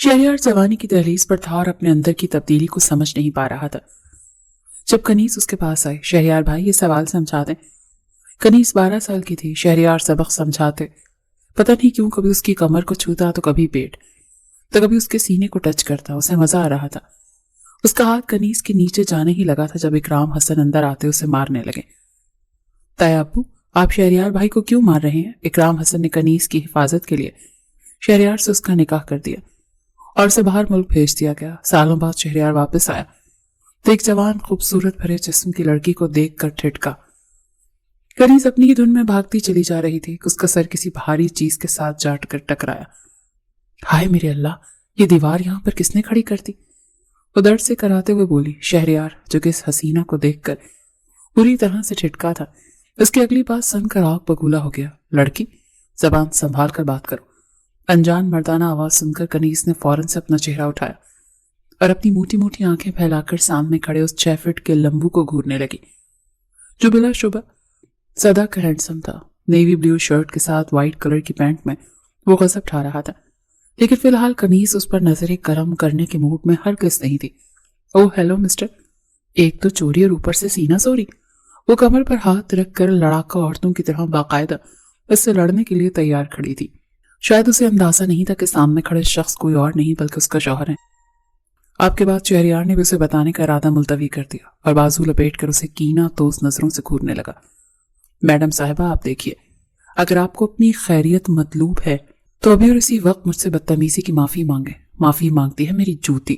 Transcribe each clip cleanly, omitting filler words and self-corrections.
شہریار جوانی کی دہلیز پر تھا اور اپنے اندر کی تبدیلی کو سمجھ نہیں پا رہا تھا۔ جب کنیز اس کے پاس آئی، شہریار بھائی یہ سوال سمجھا دیں۔ کنیز 12 سال کی تھی۔ شہریار سبق سمجھاتے، پتہ نہیں کیوں کبھی اس کی کمر کو چھوتا تو کبھی پیٹ، تو کبھی اس کے سینے کو ٹچ کرتا۔ اسے مزہ آ رہا تھا۔ اس کا ہاتھ کنیز کے نیچے جانے ہی لگا تھا جب اکرام حسن اندر آتے اسے مارنے لگے۔ تایا ابو، آپ شہریار بھائی کو کیوں مار رہے ہیں؟ اکرام حسن نے کنیز کی حفاظت کے لیے شہریار سے اس کا نکاح کر دیا اور اسے باہر ملک بھیج دیا گیا۔ سالوں بعد شہریار واپس آیا تو ایک جوان خوبصورت بھرے جسم کی لڑکی کو دیکھ کر ٹھٹکا۔ کنیز اپنی ہی دھن میں بھاگتی چلی جا رہی تھی۔ اس کا سر کسی بھاری چیز کے ساتھ جا کر ٹکرایا۔ ہائے میرے اللہ، یہ دیوار یہاں پر کس نے کھڑی کر دی؟ وہ درد سے کراتے ہوئے بولی۔ شہریار جو کہ اس حسینہ کو دیکھ کر پوری طرح سے ٹھٹکا تھا، اس کی اگلی بات سن کر آگ بگولا ہو گیا۔ لڑکی، زبان سنبھال کر بات کرو۔ انجان مردانہ آواز سن کر کنیز نے فوراً سے اپنا چہرہ اٹھایا اور اپنی موٹی موٹی آنکھیں پھیلا کر سامنے کھڑے اس 6 فٹ کے لمبو کو گھورنے لگی، جو بلا شبہ صدا کا ہینڈسم تھا۔ نیوی بلیو شرٹ کے ساتھ وائٹ کلر کی پینٹ میں وہ غضب ٹھا رہا تھا، لیکن فی الحال کنیز اس پر نظر کرم کرنے کے موڈ میں ہرگز نہیں تھی۔ او ہیلو مسٹر، ایک تو چوری اور اوپر سے سینہ سوری۔ وہ کمر پر ہاتھ رکھ کر لڑاکا عورتوں کی طرح باقاعدہ اس سے لڑنے کے لیے تیار کھڑی تھی۔ شاید اسے اندازہ نہیں تھا کہ سامنے کھڑے شخص کوئی اور نہیں بلکہ اس کا شوہر ہے۔ آپ کے بعد شہریار نے بھی اسے بتانے کا ارادہ ملتوی کر دیا اور بازو لپیٹ کر اسے کینہ توز نظروں سے گھورنے لگا۔ میڈم صاحبہ، آپ دیکھیے، اگر آپ کو اپنی خیریت مطلوب ہے تو ابھی اور اسی وقت مجھ سے بدتمیزی کی معافی مانگے۔ معافی مانگتی ہے میری جوتی۔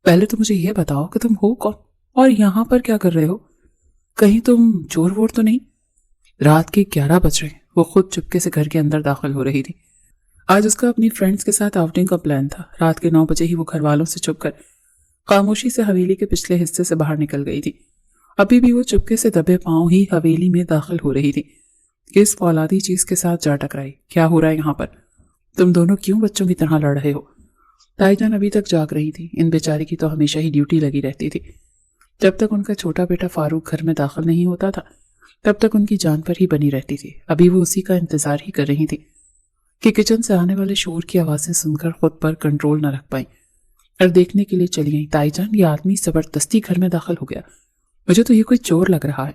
پہلے تو مجھے یہ بتاؤ کہ تم ہو کون اور یہاں پر کیا کر رہے ہو؟ کہیں تم چور وور تو نہیں؟ رات کے 11 بج رہے۔ وہ خود چپکے سے گھر کے اندر داخل ہو رہی تھی۔ آج اس کا اپنی فرینڈز کے ساتھ آؤٹنگ کا پلان تھا۔ رات کے 9 بجے ہی وہ گھر والوں سے چھپ کر خاموشی سے حویلی کے پچھلے حصے سے باہر نکل گئی تھی۔ ابھی بھی وہ چپکے سے دبے پاؤں ہی حویلی میں داخل ہو رہی تھی کہ اس فولادی چیز کے ساتھ جا ٹکرائی۔ کیا ہو رہا ہے یہاں پر؟ تم دونوں کیوں بچوں کی طرح لڑ رہے ہو؟ تائی جان ابھی تک جاگ رہی تھی۔ ان بیچاری کی تو ہمیشہ ہی ڈیوٹی لگی رہتی تھی۔ جب تک ان کا چھوٹا بیٹا فاروق گھر میں داخل نہیں ہوتا تھا تب تک ان کی جان پر ہی بنی رہتی تھی۔ ابھی وہ اسی کا انتظار ہی کر رہی تھی کہ کچن سے آنے والے شور کی آوازیں سن کر خود پر کنٹرول نہ رکھ پائیں اور دیکھنے کے لیے چلی آئیں۔ تائی جان، یہ آدمی زبردستی گھر میں داخل ہو گیا، مجھے تو یہ کوئی چور لگ رہا ہے۔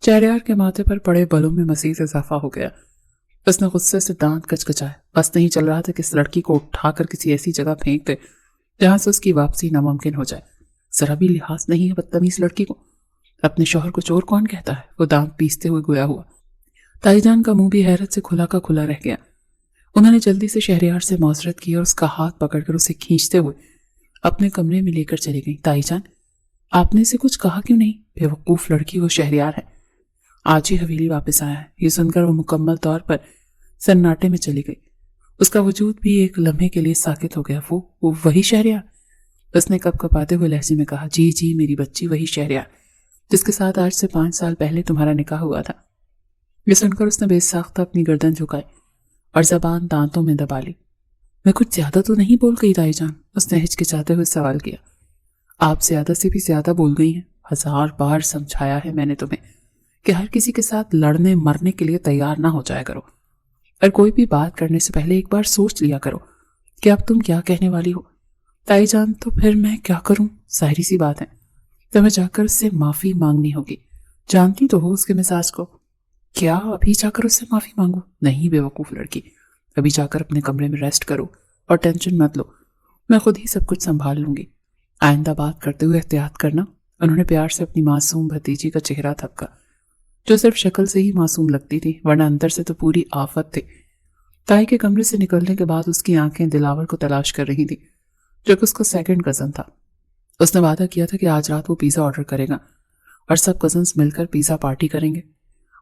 شہریار کے ماتھے پر پڑے بلوں میں مزید اضافہ ہو گیا۔ اس نے غصے سے دانت کچکچائے۔ بس نہیں چل رہا تھا کہ اس لڑکی کو اٹھا کر کسی ایسی جگہ پھینک دے جہاں سے اس کی واپسی ناممکن ہو جائے۔ ذرا بھی لحاظ نہیں ہے بدتمیز لڑکی کو۔ اپنے شوہر کو چور کون کہتا ہے؟ وہ دانت پیستے ہوئے گویا ہوا۔ تائی جان کا منہ بھی حیرت سے کھلا کا کھلا رہ گیا۔ انہوں نے جلدی سے شہریار سے معذرت کی اور اس کا ہاتھ پکڑ کر اسے کھینچتے ہوئے اپنے کمرے میں لے کر چلی گئی۔ تائی جان، آپ نے اسے کچھ کہا کیوں نہیں؟ بے وقوف لڑکی، وہ شہریار ہے، آج ہی حویلی واپس آیا ہے۔ یہ سن کر وہ مکمل طور پر سناٹے میں چلی گئی۔ اس کا وجود بھی ایک لمحے کے لیے ساکت ہو گیا۔ وہ وہی شہریار؟ اس نے کپ کپاتے ہوئے لہجے میں کہا۔ جی جی میری بچی، وہی شہریار جس کے ساتھ آج سے 5 سال پہلے تمہارا نکاح ہوا تھا۔ یہ سن کر اس نے بے ساختہ اپنی گردن جھکائی اور زبان دانتوں میں دبا لی۔ میں کچھ زیادہ تو نہیں بول گئی تائی جان؟ اس نے ہچکچاتے ہوئے سوال کیا۔ آپ زیادہ سے بھی زیادہ بول گئی ہیں۔ 1000 بار سمجھایا ہے میں نے تمہیں کہ ہر کسی کے ساتھ لڑنے مرنے کے لیے تیار نہ ہو جایا کرو، اور کوئی بھی بات کرنے سے پہلے ایک بار سوچ لیا کرو کہ اب تم کیا کہنے والی ہو۔ تائی جان، تو پھر میں کیا کروں؟ ظاہری سی بات ہے، تمہیں جا کر اس سے معافی مانگنی ہوگی۔ جانتی تو ہو اس کے مزاج کو۔ کیا ابھی جا کر اس سے معافی مانگو؟ نہیں بے وقوف لڑکی، ابھی جا کر اپنے کمرے میں ریسٹ کرو اور ٹینشن مت لو، میں خود ہی سب کچھ سنبھال لوں گی۔ آئندہ بات کرتے ہوئے احتیاط کرنا۔ انہوں نے پیار سے اپنی معصوم بھتیجی کا چہرہ تھپکا، جو صرف شکل سے ہی معصوم لگتی تھی ورنہ اندر سے تو پوری آفت تھی۔ تائی کے کمرے سے نکلنے کے بعد اس کی آنکھیں دلاور کو تلاش کر رہی تھی، جو کہ اس کا سیکنڈ کزن تھا۔ اس نے وعدہ کیا تھا کہ آج رات وہ پیزا آرڈر کرے گا اور سب کزنز مل کر پیزا پارٹی کریں گے۔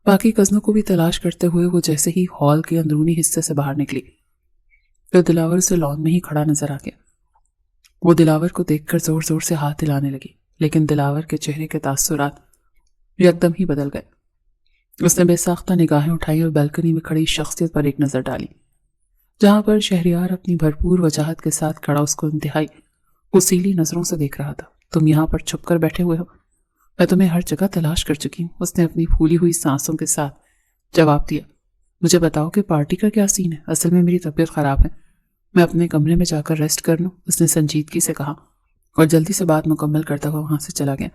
باقی کزنوں کو بھی تلاش کرتے ہوئے وہ جیسے ہی ہال کے اندرونی حصے سے باہر نکلی تو دلاور اسے لان میں ہی کھڑا نظر آ گیا۔ وہ دلاور کو دیکھ کر زور زور سے ہاتھ ہلانے لگی، لیکن دلاور کے چہرے کے تاثرات یکدم ہی بدل گئے۔ اس نے بے ساختہ نگاہیں اٹھائی اور بالکنی میں کھڑی شخصیت پر ایک نظر ڈالی، جہاں پر شہریار اپنی بھرپور وجاہت کے ساتھ کھڑا اس کو انتہائی غصیلی نظروں سے دیکھ رہا تھا۔ تم یہاں پر چھپ کر بیٹھے ہوئے ہو؟ میں تمہیں ہر جگہ تلاش کر چکی ہوں، اس نے اپنی پھولی ہوئی سانسوں کے ساتھ جواب دیا۔ مجھے بتاؤ کہ پارٹی کا کیا سین ہے؟ اصل میں میری طبیعت خراب ہے میں اپنے کمرے میں جا کر ریسٹ کر لوں، اس نے سنجیدگی سے کہا اور جلدی سے بات مکمل کرتا ہوا وہاں سے چلا گیا۔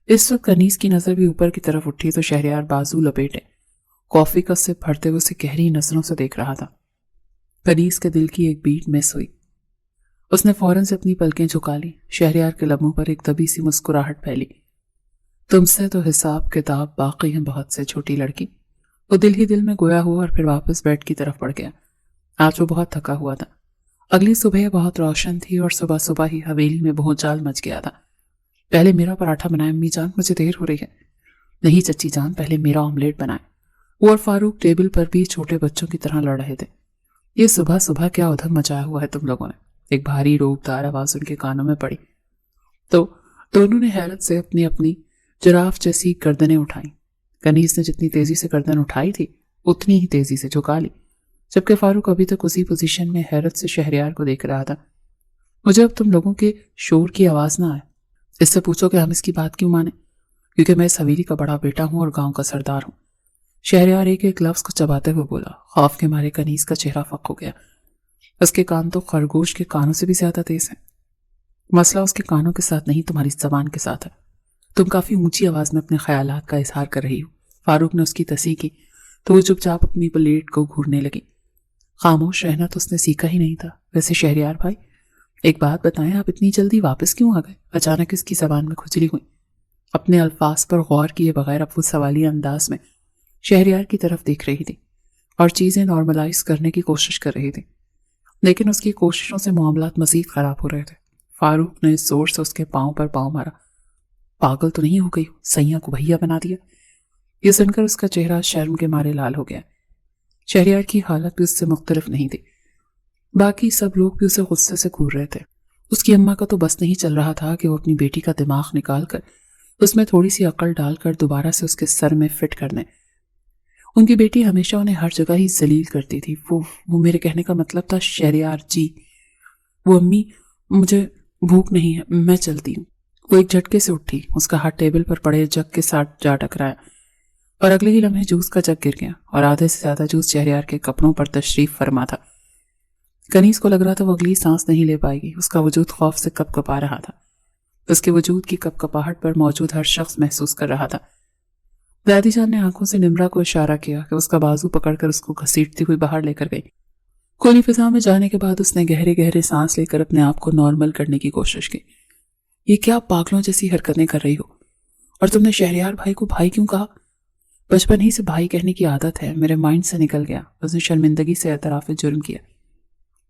اس وقت کنیز کی نظر بھی اوپر کی طرف اٹھی تو شہریار بازو لپیٹے کافی کا سپ بھرتے ہوئے اسے گہری نظروں سے دیکھ رہا تھا۔ کنیز کے دل کی ایک بیٹ مس ہوئی۔ اس نے فوراً سے اپنی پلکیں جھکا لی۔ شہریار کے لبوں پر ایک دبی سی مسکراہٹ پھیلی۔ تم سے تو حساب کتاب باقی ہیں بہت سے، چھوٹی لڑکی۔ وہ دل ہی دل میں گویا ہوا اور پھر واپس بیڈ کی طرف بڑھ گیا۔ آج وہ بہت تھکا ہوا تھا۔ اگلی صبح بہت روشن تھی اور صبح صبح ہی حویلی میں بہت جال مچ گیا تھا۔ پہلے میرا پراٹھا بنائے امی جان، مجھے دیر ہو رہی ہے۔ نہیں چچی جان، پہلے میرا آملیٹ بنائے۔ وہ اور فاروق ٹیبل پر بھی چھوٹے بچوں کی طرح لڑ رہے تھے۔ یہ صبح صبح کیا ادھم مچایا ہوا ہے تم لوگوں نے؟ ایک بھاری روبدار آواز ان کے کانوں میں پڑی تو دونوں نے حیرت سے اپنی اپنی جراف جیسی گردنیں اٹھائیں۔ کنیز نے جتنی تیزی سے گردن اٹھائی تھی اتنی ہی تیزی سے جھکا لی، جبکہ فاروق ابھی تک اسی پوزیشن میں حیرت سے شہریار کو دیکھ رہا تھا۔ مجھے اب تم لوگوں کے شور کی آواز نہ آئے۔ اس سے پوچھو کہ ہم اس کی بات کیوں مانیں، کیونکہ میں اس حویلی کا بڑا بیٹا ہوں اور گاؤں کا سردار ہوں۔ شہریار ایک ایک لفظ کو چباتے ہوئے بولا۔ خوف کے مارے کنیز کا چہرہ فک ہو گیا۔ اس کے کان تو خرگوش کے کانوں سے بھی زیادہ تیز ہیں۔ مسئلہ اس کے کانوں کے ساتھ نہیں، تمہاری زبان کے ساتھ ہے۔ تم کافی اونچی آواز میں اپنے خیالات کا اظہار کر رہی ہو۔ فاروق نے اس کی تصحیح کی تو وہ چپ چاپ اپنی پلیٹ کو گھورنے لگی۔ خاموش رہنا تو اس نے سیکھا ہی نہیں تھا۔ ویسے شہریار بھائی، ایک بات بتائیں، آپ اتنی جلدی واپس کیوں آ گئے؟ اچانک اس کی زبان میں کھجلی ہوئی۔ اپنے الفاظ پر غور کیے بغیر اب وہ سوالیہ انداز میں شہریار کی طرف دیکھ رہی تھی اور چیزیں نارملائز کرنے کی کوشش کر رہی تھی، لیکن اس کی کوششوں سے معاملات مزید خراب ہو رہے تھے۔ فاروق نے زور سے اس کے پاؤں پر پاؤں مارا۔ پاگل تو نہیں ہو گئی، سیاں کو بھیا بنا دیا؟ یہ سن کر اس کا چہرہ شرم کے مارے لال ہو گیا۔ شہریار کی حالت بھی اس سے مختلف نہیں تھی۔ باقی سب لوگ بھی اسے غصے سے گھور رہے تھے۔ اس کی اماں کا تو بس نہیں چل رہا تھا کہ وہ اپنی بیٹی کا دماغ نکال کر اس میں تھوڑی سی عقل ڈال کر دوبارہ سے اس کے سر میں فٹ کر دیں۔ ان کی بیٹی ہمیشہ انہیں ہر جگہ ہی ذلیل کرتی تھی۔ وہ میرے کہنے کا مطلب تھا شہریار جی، وہ امی مجھے بھوک نہیں ہے، میں چلتی ہوں۔ وہ ایک جھٹکے سے اٹھی، اس کا ہاتھ ٹیبل پر پڑے جگ کے ساتھ جا ٹکرایا اور اگلے ہی لمحے جوس کا جگ گر گیا اور آدھے سے زیادہ جوس شہریار کے کپڑوں پر تشریف فرما تھا۔ کنیز کو لگ رہا تھا وہ اگلی سانس نہیں لے پائے گی۔ اس کا وجود خوف سے کپ کپا رہا تھا۔ اس کے وجود کی کپ کپاہٹ پر موجود ہر شخص محسوس کر رہا تھا۔ دادی جان نے آنکھوں سے نمرا کو اشارہ کیا کہ اس کا بازو پکڑ کر اس کو گھسیٹتی ہوئی باہر لے کر گئی۔ کھلی فضا میں جانے کے بعد اس نے گہرے گہرے سانس لے کر اپنے آپ کو نارمل کرنے کی کوشش کی۔ یہ کیا پاگلوں جیسی حرکتیں کر رہی ہو؟ اور تم نے شہریار بھائی کو بھائی کیوں کہا؟ بچپن ہی سے بھائی کہنے کی عادت ہے، میرے مائنڈ سے نکل گیا۔ اس نے شرمندگی سے اعتراف جرم کیا۔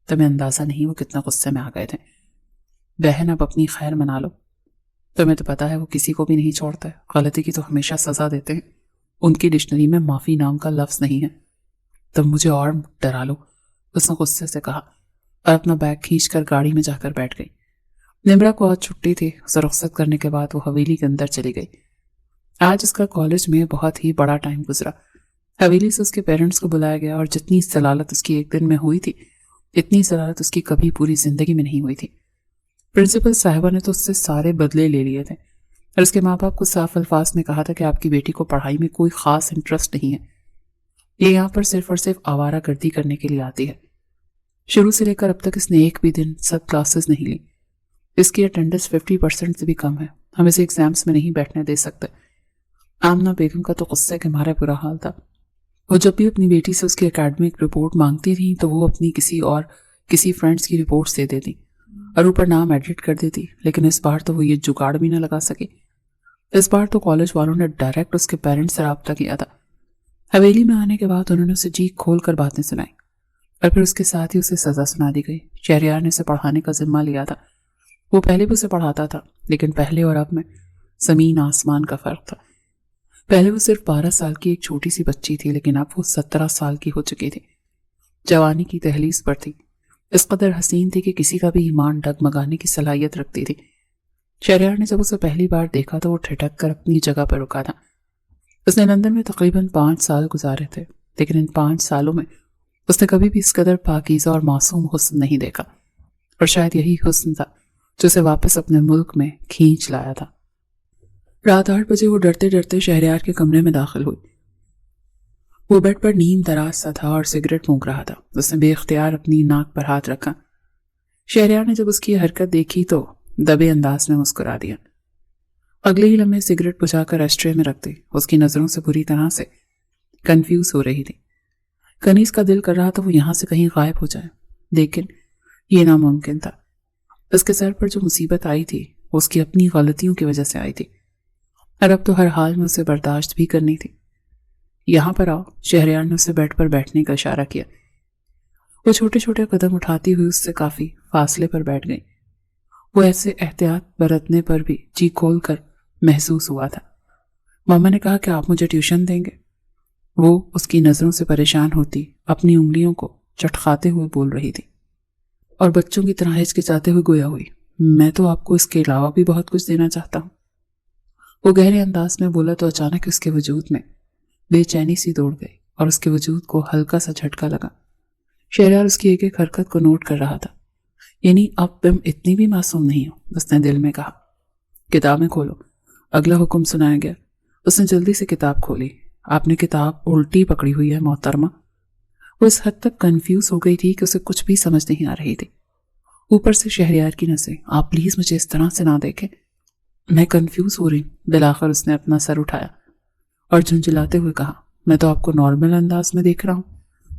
تمہیں اندازہ نہیں وہ کتنا غصے میں آ گئے تھے۔ بہن اب اپنی خیر منا لو، تمہیں تو پتا ہے وہ کسی کو بھی نہیں چھوڑتا ہے، غلطی کی تو ہمیشہ سزا دیتے ہیں، ان کی ڈکشنری میں معافی نام کا لفظ نہیں ہے۔ تم مجھے اور ڈرا لو، اس نے غصے سے کہا اور اپنا بیگ کھینچ کر گاڑی میں جا کر بیٹھ گئی۔ نمرا کو آج چھٹی تھی، اسے رخصت کرنے کے بعد وہ حویلی کے اندر چلی گئی۔ آج اس کا کالج میں بہت ہی بڑا ٹائم گزرا۔ حویلی سے اس کے پیرنٹس کو بلایا گیا اور جتنی ضلالت اس کی ایک دن میں ہوئی تھی اتنی ضلالت اس کی کبھی پوری زندگی میں نہیں ہوئی تھی۔ پرنسپل صاحبہ نے تو اس سے سارے بدلے لے لیے تھے اور اس کے ماں باپ کو صاف الفاظ میں کہا تھا کہ آپ کی بیٹی کو پڑھائی میں کوئی خاص انٹرسٹ نہیں ہے، یہ یہاں پر صرف اور صرف آوارہ گردی کرنے کے لیے آتی ہے۔ شروع سے لے کر اب تک اس نے ایک بھی دن سب کلاسز نہیں لی۔ اس کی اٹینڈنس 50% سے بھی کم ہے، ہم اسے ایگزامس میں نہیں بیٹھنے دے سکتے۔ آمنہ بیگم کا تو غصے کے مارے برا حال تھا۔ وہ جب بھی اپنی بیٹی سے اس کی اکیڈمک رپورٹ مانگتی تھی تو وہ اپنی کسی فرینڈس کی رپورٹس دے دیتی اور اوپر نام ایڈٹ کر دیتی، لیکن اس بار تو وہ یہ جگاڑ بھی نہ لگا سکی۔ اس بار تو کالج والوں نے ڈائریکٹ اس کے پیرنٹس سے رابطہ کیا تھا۔ حویلی میں آنے کے بعد انہوں نے اسے جی کھول کر باتیں سنائی اور پھر اس کے ساتھ ہی اسے سزا سنا دی گئی۔ شہریار نے اسے پڑھانے کا ذمہ لیا تھا۔ وہ پہلے بھی اسے پڑھاتا تھا، لیکن پہلے اور اب میں زمین آسمان کا فرق تھا۔ پہلے وہ صرف 12 سال کی ایک چھوٹی سی بچی تھی، لیکن اب وہ 17 سال کی ہو چکی تھی، جوانی کی دہلیز پر تھی، اس قدر حسین تھی کہ کسی کا بھی ایمان ڈگمگانے کی صلاحیت رکھتی تھی۔ شہریار نے جب اسے پہلی بار دیکھا تو وہ ٹھٹک کر اپنی جگہ پر رکا تھا۔ اس نے لندن میں تقریباً 5 سال گزارے تھے، لیکن ان 5 سالوں میں اس نے کبھی بھی اس قدر پاکیزہ اور معصوم حسن نہیں دیکھا، اور شاید یہی حسن تھا جو اسے واپس اپنے ملک میں کھینچ لایا تھا۔ رات 8 بجے وہ ڈرتے ڈرتے شہریار کے کمرے میں داخل ہوئی۔ وہ بیڈ پر نیم دراز سا تھا اور سگریٹ پھونک رہا تھا۔ اس نے بے اختیار اپنی ناک پر ہاتھ رکھا۔ شہریار نے جب اس کی حرکت دیکھی تو دبے انداز میں مسکرا دیا۔ اگلے ہی لمحے سگریٹ بجھا کر ایشٹرے میں رکھ دی۔ اس کی نظروں سے بری طرح سے کنفیوز ہو رہی تھی۔ کنیز کا دل کر رہا تھا وہ یہاں سے کہیں غائب ہو جائے، لیکن یہ ناممکن تھا۔ اس کے سر پر جو مصیبت آئی تھی وہ اس کی اپنی غلطیوں کی وجہ سے آئی تھی، اور اب تو ہر حال میں اسے برداشت بھی کرنی تھی۔ یہاں پر آؤ، شہریار نے اسے بیڈ پر بیٹھنے کا اشارہ کیا۔ وہ چھوٹے چھوٹے قدم اٹھاتی ہوئی اس سے کافی فاصلے پر بیٹھ گئی۔ وہ ایسے احتیاط برتنے پر بھی جی کھول کر محسوس ہوا تھا۔ ماما نے کہا کہ آپ مجھے ٹیوشن دیں گے؟ وہ اس کی نظروں سے پریشان ہوتی اپنی انگلیوں کو چٹکاتے ہوئے بول رہی تھی، اور بچوں کی طرح ہچکچاتے ہوئے گویا ہوئی، میں تو آپ کو اس کے علاوہ بھی بہت کچھ دینا چاہتا ہوں۔ وہ گہرے انداز میں بولا تو اچانک اس کے وجود میں بے چینی سی دوڑ گئی اور اس کے وجود کو ہلکا سا جھٹکا لگا۔ شہریار اس کی ایک ایک حرکت کو نوٹ کر رہا تھا۔ یعنی اب تم اتنی بھی معصوم نہیں ہو، اس نے دل میں کہا۔ کتابیں کھولو، اگلا حکم سنایا گیا۔ اس نے جلدی سے کتاب کھولی۔ آپ نے کتاب الٹی پکڑی ہوئی ہے محترمہ۔ وہ اس حد تک کنفیوز ہو گئی تھی کہ اسے کچھ بھی سمجھ نہیں آ رہی تھی۔ اوپر سے شہریار کی نظریں، آپ پلیز مجھے اس طرح سے نہ دیکھیں، میں کنفیوز ہو رہی ہوں۔ بالآخر اس نے اپنا سر اٹھایا اور جھنجھلاتے ہوئے کہا، میں تو آپ کو نارمل انداز میں دیکھ رہا ہوں،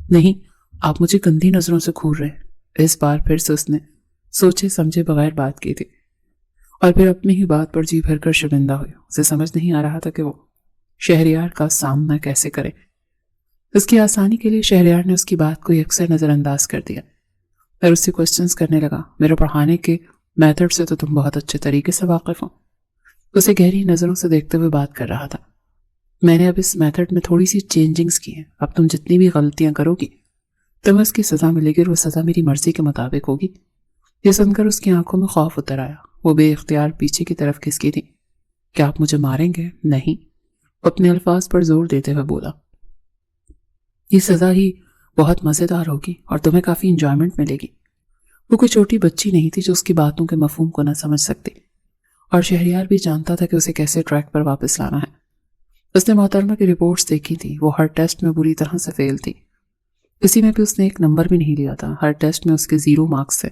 نہیں آپ مجھے گندی نظروں سے گھور رہے ہیں۔ اس بار پھر سے اس نے سوچے سمجھے بغیر بات کی تھی، اور پھر اپنی ہی بات پر جی بھر کر شرمندہ ہوئی۔ اسے سمجھ نہیں آ رہا تھا کہ وہ شہریار کا سامنا کیسے کرے۔ اس کی آسانی کے لیے شہریار نے اس کی بات کو یکسر نظر انداز کر دیا اور اس سے کوسچنز کرنے لگا، میرے پڑھانے کے میتھڈ سے تو تم بہت اچھے طریقے سے واقف ہو۔ اسے گہری نظروں سے دیکھتے ہوئے بات کر رہا تھا، میں نے اب اس میتھڈ میں تھوڑی سی چینجنگز کی ہیں، اب تم جتنی بھی غلطیاں کرو گی تمہیں اس کی سزا ملے گی، اور وہ سزا میری مرضی کے مطابق ہوگی۔ یہ سن کر اس کی آنکھوں میں خوف اتر آیا۔ وہ بے اختیار پیچھے کی طرف کھسکی تھی۔ کیا آپ مجھے ماریں گے؟ نہیں، اپنے الفاظ پر زور دیتے ہوئے بولا، یہ سزا ہی بہت مزیدار ہوگی اور تمہیں کافی انجوائمنٹ ملے گی۔ وہ کوئی چھوٹی بچی نہیں تھی جو اس کی باتوں کے مفہوم کو نہ سمجھ سکتی، اور شہریار بھی جانتا تھا کہ اسے کیسے ٹریک پر واپس لانا ہے۔ اس نے محترمہ کی رپورٹس دیکھی تھی، وہ ہر ٹیسٹ میں بری طرح سے فیل تھی، کسی میں بھی اس نے ایک نمبر بھی نہیں لیا تھا، ہر ٹیسٹ میں اس کے 0 مارکس تھے۔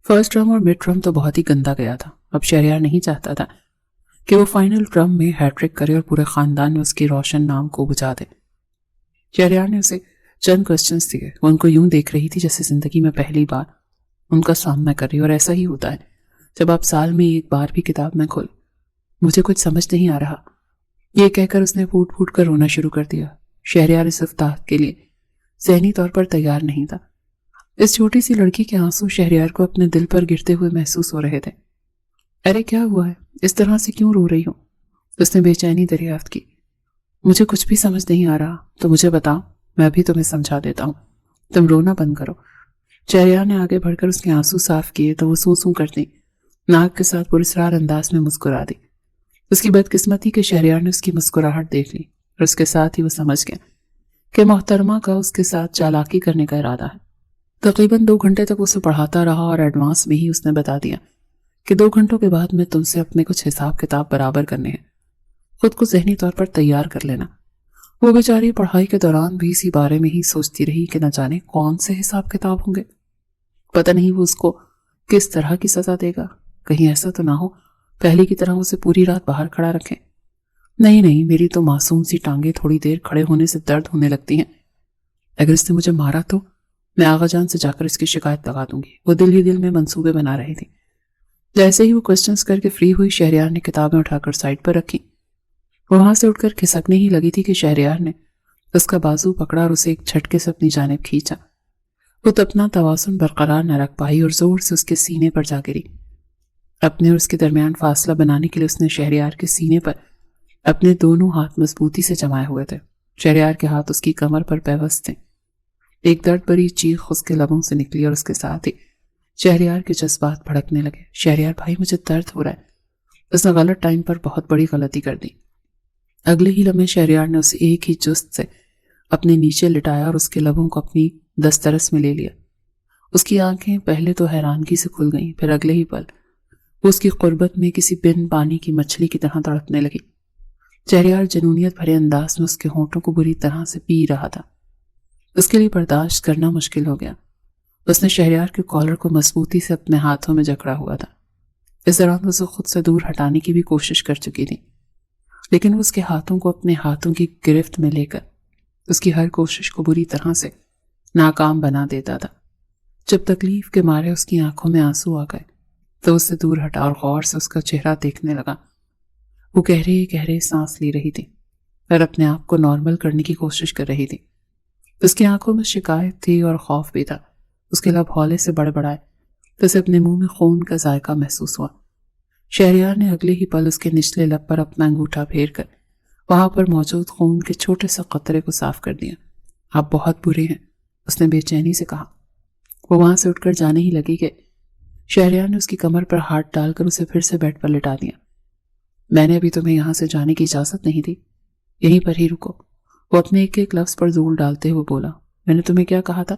فرسٹ ٹرم اور مڈ ٹرم تو بہت ہی گندا گیا تھا۔ اب شہریار نہیں چاہتا تھا کہ وہ فائنل ٹرم میں ہیٹرک کرے اور پورے خاندان میں اس کی روشن نام کو بجھا دے۔ شہریار نے اسے چند کوسچنز دیے، وہ ان کو یوں دیکھ رہی تھی جیسے زندگی میں پہلی بار ان کا سامنا کر رہی، اور ایسا ہی ہوتا ہے جب آپ سال میں ایک بار بھی کتاب نہ کھول۔ مجھے کچھ سمجھ نہیں آ رہا، یہ کہہ کر اس نے پھوٹ پھوٹ کر رونا شروع کر دیا۔ شہریار اس افتتاح کے لیے ذہنی طور پر تیار نہیں تھا۔ اس چھوٹی سی لڑکی کے آنسو شہریار کو اپنے دل پر گرتے ہوئے محسوس ہو رہے تھے۔ ارے کیا ہوا ہے، اس طرح سے کیوں رو رہی ہوں؟ اس نے بے چینی دریافت کی۔ مجھے کچھ بھی سمجھ نہیں آ رہا، تو مجھے بتاؤ، میں ابھی تمہیں سمجھا دیتا ہوں، تم رونا بند کرو۔ شہریار نے آگے بڑھ کر اس کے آنسو صاف کیے تو وہ سوں سوں کرتی ناک کے ساتھ پراسرار انداز میں مسکرا دی۔ اس کی بدقسمتی کہ شہریار نے اس کی مسکراہٹ دیکھ لی، اور اس کے ساتھ ہی وہ سمجھ گیا کہ محترمہ کا اس کے ساتھ چالاکی کرنے کا ارادہ ہے۔ تقریباً 2 گھنٹے تک اسے پڑھاتا رہا، اور ایڈوانس میں ہی اس نے بتا دیا کہ 2 گھنٹوں کے بعد میں تم سے اپنے کچھ حساب کتاب برابر کرنے ہیں، خود کو ذہنی طور پر تیار کر لینا۔ وہ بیچاری پڑھائی کے دوران بھی اسی بارے میں ہی سوچتی رہی کہ نہ جانے کون سے حساب کتاب ہوں گے، پتہ نہیں وہ اس کو کس طرح کی سزا دے گا، کہیں ایسا تو نہ ہو پہلے کی طرح اسے پوری رات باہر کھڑا رکھیں۔ نہیں، میری تو معصوم سی ٹانگیں تھوڑی دیر کھڑے ہونے سے درد ہونے لگتی ہیں، اگر اس نے مجھے مارا تو میں آغا جان سے جا کر اس کی شکایت لگا دوں گی۔ وہ دل ہی دل میں منصوبے بنا رہی تھی۔ جیسے ہی وہ کوسچنز کر کے فری ہوئی، شہریار نے کتابیں اٹھا کر سائڈ پر رکھی۔ وہاں سے اٹھ کر کھسکنے ہی لگی تھی کہ شہریار نے اس کا بازو پکڑا اور اسے ایک جھٹکے سے اپنی جانب کھینچا۔ وہ تو اپنا توازن برقرار نہ رکھ پائی اور زور سے اس کے سینے پر جا گری۔ اپنے اور اس کے درمیان فاصلہ بنانے کے لیے اس نے شہریار کے سینے پر اپنے دونوں ہاتھ مضبوطی سے جمائے ہوئے تھے۔ شہریار کے ہاتھ اس کی کمر پر پیوست تھے۔ ایک درد بھری چیخ اس کے لبوں سے نکلی اور اس کے ساتھ ہی شہریار کے جذبات بھڑکنے لگے۔ شہریار بھائی، مجھے درد ہو رہا ہے۔ اس نے غلط ٹائم پر بہت بڑی غلطی کر دی۔ اگلے ہی لمحے شہریار نے اسے ایک ہی جست سے اپنے نیچے لٹایا اور اس کے لبوں کو اپنی دسترس میں لے لیا۔ اس کی آنکھیں پہلے تو حیرانگی سے کھل گئیں، پھر اگلے ہی پل وہ اس کی قربت میں کسی بن پانی کی مچھلی کی طرح تڑپنے لگی۔ شہریار جنونیت بھرے انداز میں اس کے ہونٹوں کو بری طرح سے پی رہا تھا۔ اس کے لیے برداشت کرنا مشکل ہو گیا۔ اس نے شہریار کے کالر کو مضبوطی سے اپنے ہاتھوں میں جکڑا ہوا تھا۔ اس دوران اسے خود سے دور ہٹانے کی بھی کوشش کر چکی تھی، لیکن وہ اس کے ہاتھوں کو اپنے ہاتھوں کی گرفت میں لے کر اس کی ہر کوشش کو بری طرح سے ناکام بنا دیتا تھا۔ جب تکلیف کے مارے اس کی آنکھوں میں آنسو آ گئے تو اس سے دور ہٹا اور غور سے اس کا چہرہ دیکھنے لگا۔ وہ گہرے گہرے سانس لی رہی تھی اور اپنے آپ کو نارمل کرنے کی کوشش کر رہی تھی۔ اس کی آنکھوں میں شکایت تھی اور خوف بھی تھا۔ اس کے لب ہولے سے بڑبڑائے تو اسے اپنے منہ میں خون کا ذائقہ محسوس ہوا۔ شہریار نے اگلے ہی پل اس کے نچلے لب پر اپنا انگوٹھا پھیر کر وہاں پر موجود خون کے چھوٹے سے قطرے کو صاف کر دیا۔ آپ بہت برے ہیں، اس نے بے چینی سے کہا۔ وہ وہاں سے اٹھ کر جانے ہی لگی کہ شہریار نے اس کی کمر پر ہاتھ ڈال کر اسے پھر سے بیڈ پر لٹا دیا۔ میں نے ابھی تمہیں یہاں سے جانے کی اجازت نہیں دی، یہیں پر ہی رکو، وہ اپنے ایک ایک لفظ پر زور ڈالتے ہوئے بولا۔ میں نے تمہیں کیا کہا تھا؟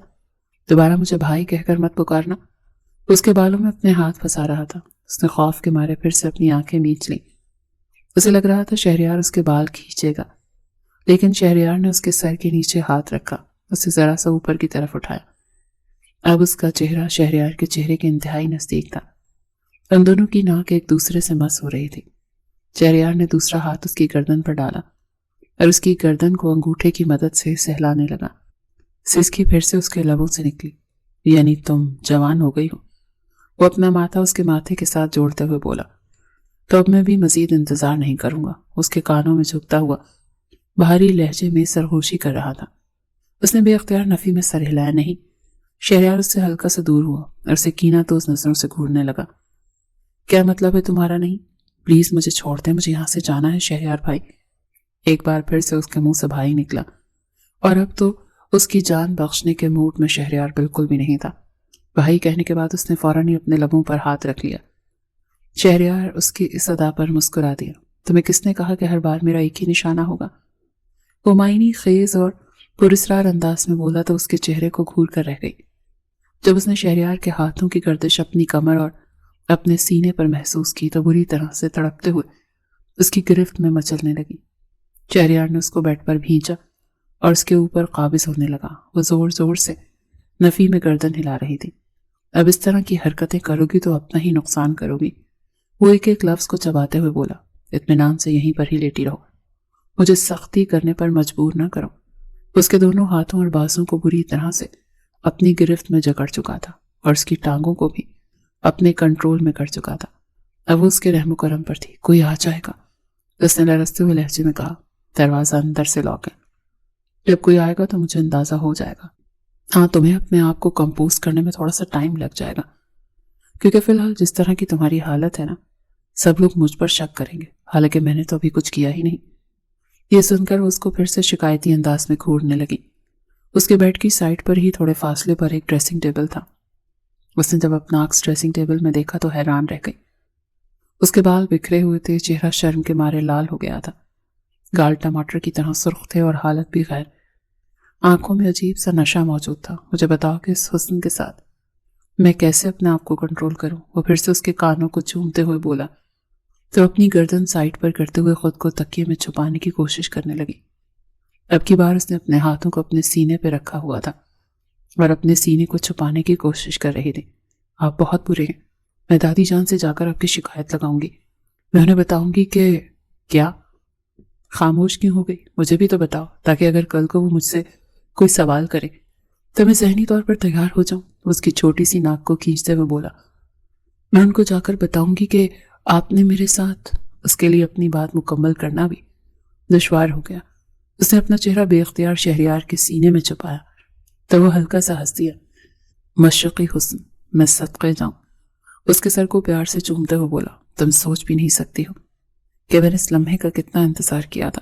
دوبارہ مجھے بھائی کہہ کر مت پکارنا۔ اس کے بالوں میں اپنے ہاتھ پھنسا رہا تھا۔ اس نے خوف کے مارے پھر سے اپنی آنکھیں میچ لیں۔ اسے لگ رہا تھا شہریار اس کے بال کھینچے گا، لیکن شہریار نے اس کے سر کے نیچے ہاتھ رکھا، اسے ذرا سا اوپر کی طرف اٹھایا۔ اب اس کا چہرہ شہریار کے چہرے کے انتہائی نزدیک تھا۔ ان دونوں کی ناک ایک دوسرے سے مس ہو رہی تھی۔ شہریار نے دوسرا ہاتھ اس کی گردن پر ڈالا اور اس کی گردن کو انگوٹھے کی مدد سے سہلانے لگا۔ سسکی پھر سے اس کے لبوں سے نکلی۔ یعنی تم جوان ہو گئی ہو؟ وہ اپنا ماتھا اس کے ماتھے کے ساتھ جوڑتے ہوئے بولا۔ تو اب میں بھی مزید انتظار نہیں کروں گا۔ اس کے کانوں میں جھکتا ہوا بھاری لہجے میں سرگوشی کر رہا تھا۔ اس نے بے اختیار نفی میں سر ہلایا نہیں۔ شہریار اس سے ہلکا سے دور ہوا اور اسے کینہ تو اس نظروں سے گھورنے لگا۔ کیا مطلب ہے تمہارا نہیں؟ پلیز مجھے چھوڑ دیں، مجھے یہاں سے جانا ہے شہریار بھائی۔ ایک بار پھر سے اس کے منہ سے بھائی نکلا، اور اب تو اس کی جان بخشنے کے موڈ میں شہریار بالکل بھی نہیں تھا۔ بھائی کہنے کے بعد اس نے فوراً ہی اپنے لبوں پر ہاتھ رکھ لیا۔ شہریار اس کی اس ادا پر مسکرا دیا۔ تمہیں کس نے کہا کہ ہر بار میرا ایک ہی نشانہ ہوگا؟ وہ معنی خیز اور پراسرار انداز میں بولا تو اس کے چہرے کو گھور کر رہ گئی۔ جب اس نے شہریار کے ہاتھوں کی گردش اپنی کمر اور اپنے سینے پر محسوس کی تو بری طرح سے تڑپتے ہوئے اس کی گرفت میں مچلنے لگی۔ شہریار نے اس کو بیڈ پر بھینچا اور اس کے اوپر قابض ہونے لگا۔ وہ زور زور سے نفی میں گردن ہلا رہی تھی۔ اب اس طرح کی حرکتیں کرو گی تو اپنا ہی نقصان کرو گی۔ وہ ایک ایک لفظ کو چباتے ہوئے بولا۔ اطمینان سے یہیں پر ہی لیٹی رہو، مجھے سختی کرنے پر مجبور نہ کرو۔ اس کے دونوں ہاتھوں اور بازوں کو بری طرح سے اپنی گرفت میں جکڑ چکا تھا اور اس کی ٹانگوں کو بھی اپنے کنٹرول میں کر چکا تھا۔ اب وہ اس کے رحم و کرم پر تھی۔ کوئی آ جائے گا، اس نے لرزتے ہوئے لہجے میں کہا۔ دروازہ اندر سے لاک ہے، جب کوئی آئے گا تو مجھے اندازہ ہو جائے گا۔ ہاں، تمہیں اپنے آپ کو کمپوز کرنے میں تھوڑا سا ٹائم لگ جائے گا، کیونکہ فی الحال جس طرح کی تمہاری حالت ہے نا، سب لوگ مجھ پر شک کریں گے، حالانکہ میں نے تو ابھی کچھ کیا ہی نہیں۔ یہ سن کر اس کو پھر سے شکایتی انداز میں گھورنے لگی۔ اس کے بیڈ کی سائڈ پر ہی تھوڑے فاصلے پر ایک ڈریسنگ ٹیبل تھا۔ اس نے جب اپنا عکس ڈریسنگ ٹیبل میں دیکھا تو حیران رہ گئی۔ اس کے بال بکھرے ہوئے تھے، چہرہ شرم کے مارے لال ہو گیا تھا، گال ٹماٹر کی طرح سرخ تھے اور حالت بھی غیر۔ آنکھوں میں عجیب سا نشہ موجود تھا۔ مجھے بتاؤ کہ اس حسن کے ساتھ میں کیسے اپنے آپ کو کنٹرول کروں؟ وہ پھر سے اس کے کانوں کو چومتے ہوئے بولا تو اپنی گردن سائڈ پر کرتے ہوئے خود کو تکیے میں چھپانے کی کوشش کرنے لگی۔ اب کی بار اس نے اپنے ہاتھوں کو اپنے سینے پہ رکھا ہوا تھا اور اپنے سینے کو چھپانے کی کوشش کر رہی تھی۔ آپ بہت برے ہیں، میں دادی جان سے جا کر آپ کی شکایت لگاؤں گی۔ میں انہیں بتاؤں گی کہ… کیا؟ خاموش کیوں ہو گئی؟ مجھے بھی تو بتاؤ، تاکہ اگر کل کو وہ مجھ سے کوئی سوال کرے تو میں ذہنی طور پر تیار ہو جاؤں۔ اس کی چھوٹی سی ناک کو کھینچتے ہوئے بولا۔ میں ان کو جا کر بتاؤں گی کہ آپ نے میرے ساتھ… اس کے لیے اپنی بات مکمل کرنا بھی دشوار ہو گیا۔ اس نے اپنا چہرہ بے اختیار شہریار کے سینے میں چھپایا تو وہ ہلکا سا ہنس دیا۔ مشرقی حسن، میں صدقے جاؤں۔ اس کے سر کو پیار سے چومتے ہوئے بولا۔ تم سوچ بھی نہیں سکتی ہو کہ میں نے اس لمحے کا کتنا انتظار کیا تھا۔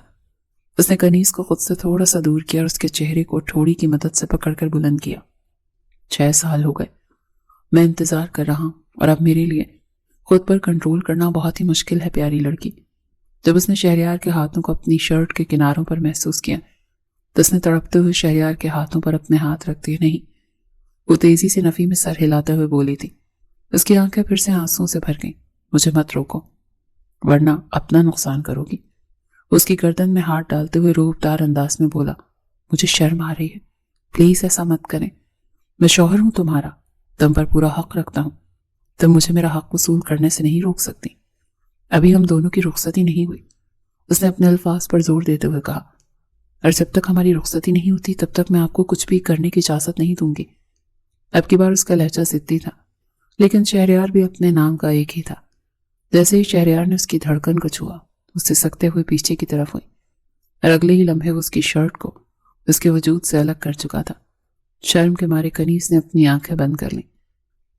اس نے کنیز کو خود سے تھوڑا سا دور کیا اور اس کے چہرے کو ٹھوڑی کی مدد سے پکڑ کر بلند کیا۔ 6 سال ہو گئے میں انتظار کر رہا ہوں، اور اب میرے لیے خود پر کنٹرول کرنا بہت ہی مشکل ہے پیاری لڑکی۔ جب اس نے شہریار کے ہاتھوں کو اپنی شرٹ کے کناروں پر محسوس کیا تو اس نے تڑپتے ہوئے شہریار کے ہاتھوں پر اپنے ہاتھ رکھ دیے۔ نہیں، وہ تیزی سے نفی میں سر ہلاتے ہوئے بولی تھی۔ اس کی آنکھیں پھر سے آنسوں سے بھر گئیں۔ مجھے مت روکو ورنہ اپنا نقصان کرو گی۔ اس کی گردن میں ہاتھ ڈالتے ہوئے روبدار انداز میں بولا، مجھے شرم آ رہی ہے، پلیز ایسا مت کریں، میں شوہر ہوں تمہارا، تم پر پورا حق رکھتا ہوں، تم مجھے میرا حق وصول کرنے سے نہیں روک سکتی، ابھی ہم دونوں کی رخصتی نہیں ہوئی۔ اس نے اپنے الفاظ پر زور دیتے ہوئے کہا، اور جب تک ہماری رخصتی نہیں ہوتی تب تک میں آپ کو کچھ بھی کرنے کی اجازت نہیں دوں گی۔ اب کی بار اس کا لہجہ ضدی تھا، لیکن شہریار بھی اپنے نام کا ایک ہی تھا۔ جیسے ہی شہریار نے اس کی دھڑکن کو چھوا، اس سے سکتے ہوئے پیچھے کی طرف ہوئی، اور اگلے ہی لمحے وہ اس کی شرٹ کو اس کے وجود سے الگ کر چکا تھا۔ شرم کے مارے کنیز نے اپنی آنکھیں بند کر لیں۔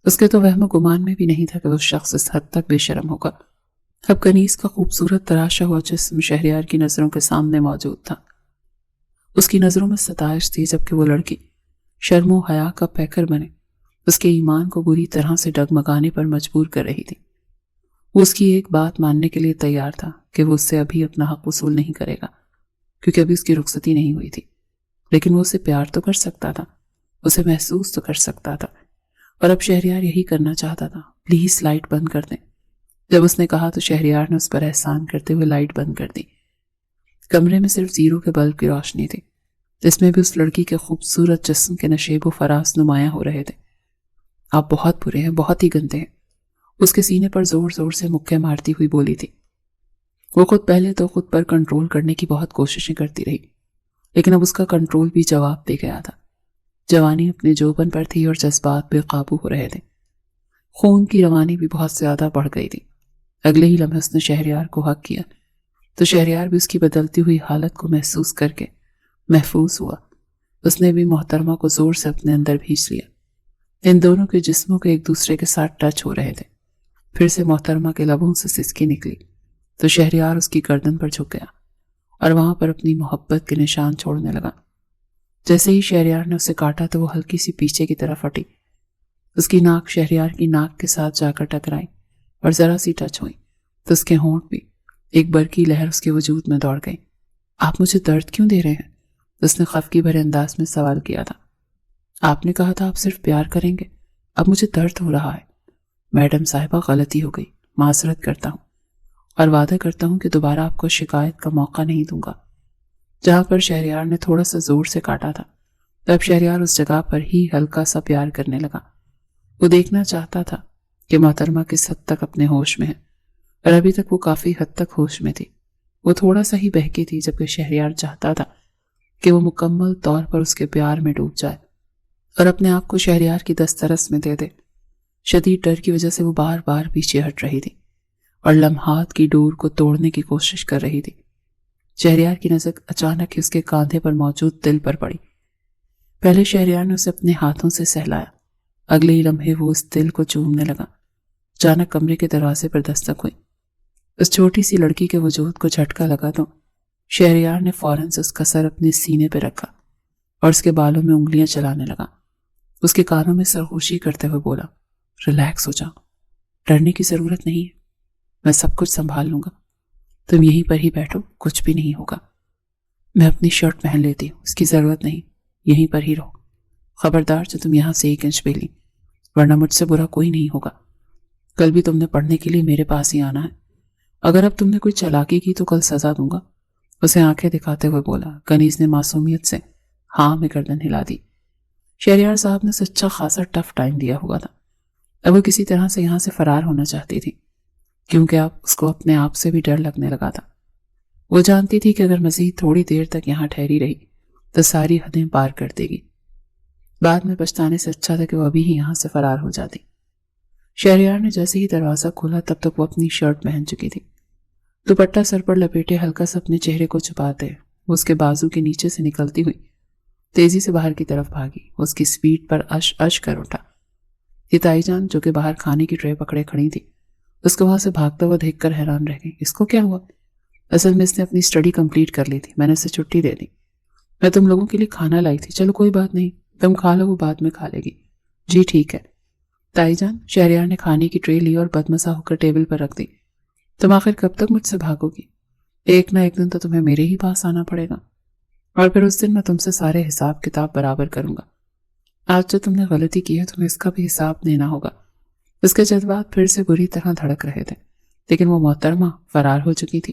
اس کے تو وہم و گمان میں بھی نہیں تھا کہ وہ شخص اس حد تک بے شرم ہوگا۔ اب کنیز کا خوبصورت تراشا ہوا جسم شہریار کی نظروں کے سامنے موجود تھا۔ اس کی نظروں میں ستائش تھی، جبکہ وہ لڑکی شرم و حیا کا پیکر بنے اس کے ایمان کو بری طرح سے ڈگمگانے پر مجبور کر رہی تھی۔ وہ اس کی ایک بات ماننے کے لیے تیار تھا کہ وہ اس سے ابھی اپنا حق وصول نہیں کرے گا، کیونکہ ابھی اس کی رخصتی نہیں ہوئی تھی، لیکن وہ اسے پیار تو کر سکتا تھا، اسے محسوس تو کر سکتا تھا، اور اب شہریار یہی کرنا چاہتا تھا۔ پلیز لائٹ بند کر دیں۔ جب اس نے کہا تو شہریار نے اس پر احسان کرتے ہوئے لائٹ بند کر دی۔ کمرے میں صرف زیرو کے بلب کی روشنی تھی، جس میں بھی اس لڑکی کے خوبصورت جسم کے نشیب و فراز نمایاں ہو رہے تھے۔ آپ بہت برے ہیں، بہت ہی گندے ہیں، اس کے سینے پر زور زور سے مکے مارتی ہوئی بولی تھی۔ وہ خود پہلے تو خود پر کنٹرول کرنے کی بہت کوششیں کرتی رہی، لیکن اب اس کا کنٹرول بھی جواب دے گیا تھا۔ جوانی اپنے جوبن پر تھی اور جذبات بے قابو ہو رہے تھے، خون کی روانی بھی بہت زیادہ بڑھ گئی تھی۔ اگلے ہی لمحے اس نے شہریار کو حق کیا تو شہریار بھی اس کی بدلتی ہوئی حالت کو محسوس کر کے محفوظ ہوا۔ اس نے بھی محترمہ کو زور سے اپنے اندر بھیج لیا۔ ان دونوں کے جسموں کے ایک دوسرے کے ساتھ ٹچ ہو رہے تھے۔ پھر سے محترمہ کے لبوں سے سسکی نکلی تو شہریار اس کی گردن پر جھک گیا اور وہاں پر اپنی محبت کے نشان چھوڑنے لگا۔ جیسے ہی شہریار نے اسے کاٹا تو وہ ہلکی سی پیچھے کی طرف ہٹی۔ اس کی ناک شہریار کی ناک کے ساتھ جا کر ٹکرائی اور ذرا سی ٹچ ہوئی تو اس کے ہونٹ بھی ایک برقی لہر اس کے وجود میں دوڑ گئی۔ آپ مجھے درد کیوں دے رہے ہیں؟ اس نے خفگی بھرے انداز میں سوال کیا تھا۔ آپ نے کہا تھا آپ صرف پیار کریں گے، اب مجھے درد ہو رہا ہے۔ میڈم صاحبہ، غلطی ہو گئی، معذرت کرتا ہوں اور وعدہ کرتا ہوں کہ دوبارہ آپ کو شکایت کا موقع نہیں دوں گا۔ جہاں پر شہریار نے تھوڑا سا زور سے کاٹا تھا تب شہریار اس جگہ پر ہی ہلکا سا پیار کرنے لگا۔ وہ دیکھنا چاہتا تھا کہ محترمہ کس حد تک اپنے ہوش میں ہے، اور ابھی تک وہ کافی حد تک ہوش میں تھی۔ وہ تھوڑا سا ہی بہکی تھی، جبکہ شہریار چاہتا تھا کہ وہ مکمل طور پر اس کے پیار میں ڈوب جائے اور اپنے آپ کو شہریار کی دسترس میں دے دے۔ شدید ڈر کی وجہ سے وہ بار بار پیچھے ہٹ رہی تھی اور لمحات کی ڈور کو توڑنے کی کوشش کر رہی تھی۔ شہریار کی نظر اچانک ہی اس کے کاندھے پر موجود دل پر پڑی۔ پہلے شہریار نے اسے اپنے ہاتھوں سے سہلایا، اگلے ہی لمحے وہ اس دل کو چومنے لگا۔ اچانک کمرے کے دروازے پر دستک ہوئی۔ اس چھوٹی سی لڑکی کے وجود کو جھٹکا لگا تو شہریار نے فوراً سے اس کا سر اپنے سینے پہ رکھا اور اس کے بالوں میں انگلیاں چلانے لگا۔ اس کے کانوں میں سرخوشی کرتے ہوئے بولا، ریلیکس ہو جاؤ، ڈرنے کی ضرورت نہیں ہے، میں سب کچھ سنبھال لوں گا، تم یہیں پر ہی بیٹھو، کچھ بھی نہیں ہوگا۔ میں اپنی شرٹ پہن لیتی ہوں، اس کی ضرورت نہیں، یہیں پر ہی رہو۔ خبردار جو تم یہاں سے 1 انچ بھی لی، ورنہ مجھ سے برا کوئی نہیں ہوگا۔ کل بھی تم نے پڑھنے کے لیے میرے پاس ہی آنا ہے، اگر اب تم نے کوئی چالاکی کی تو کل سزا دوں گا۔ اسے آنکھیں دکھاتے ہوئے بولا۔ کنیز نے معصومیت سے ہاں میں گردن ہلا دی۔ شہریار صاحب نے سچا خاصا ٹف ٹائم دیا ہوا تھا۔ اب وہ کسی طرح سے یہاں سے فرار ہونا چاہتی تھی، کیونکہ اب اس کو اپنے آپ سے بھی ڈر لگنے لگا تھا۔ وہ جانتی تھی کہ اگر مزید تھوڑی دیر تک یہاں ٹھہری رہی تو ساری حدیں پار کر دے گی۔ بعد میں پچھتانے سے اچھا تھا کہ وہ ابھی ہی یہاں سے فرار ہو جاتی۔ شہریار نے جیسے ہی دروازہ کھولا تب تک وہ اپنی شرٹ پہن چکی تھی۔ دوپٹہ سر پر لپیٹے ہلکا سا اپنے چہرے کو چھپاتے وہ اس کے بازو کے نیچے سے نکلتی ہوئی تیزی سے باہر کی طرف بھاگی۔ اس کی سپیڈ پر اش اش کر اٹھا۔ یہ تائی جان جو کہ باہر کھانے کی ٹرے پکڑے کھڑی تھی، اس کو وہاں سے بھاگتا ہوا دیکھ کر حیران رہ گئی۔ اس کو کیا ہوا؟ اصل میں اس نے اپنی اسٹڈی کمپلیٹ کر لی تھی، میں نے اسے چھٹی دے دی۔ میں تم لوگوں کے لیے کھانا لائی تھی، چلو کوئی بات نہیں، تم کھا لو، وہ بعد میں کھا لے گی۔ جی ٹھیک ہے تائی جان۔ شہریار نے کھانے کی ٹرے لی اور بدمزہ ہو کر ٹیبل پر رکھ دی۔ تم آخر کب تک مجھ سے بھاگو گی؟ ایک نہ ایک دن تو تمہیں میرے ہی پاس آنا پڑے گا، اور پھر اس دن میں تم سے سارے حساب کتاب برابر کروں گا۔ آج جو تم نے غلطی کی ہے تمہیں اس کا بھی حساب دینا ہوگا۔ اس کے جذبات پھر سے بری طرح دھڑک رہے تھے، لیکن وہ محترمہ فرار ہو چکی تھی۔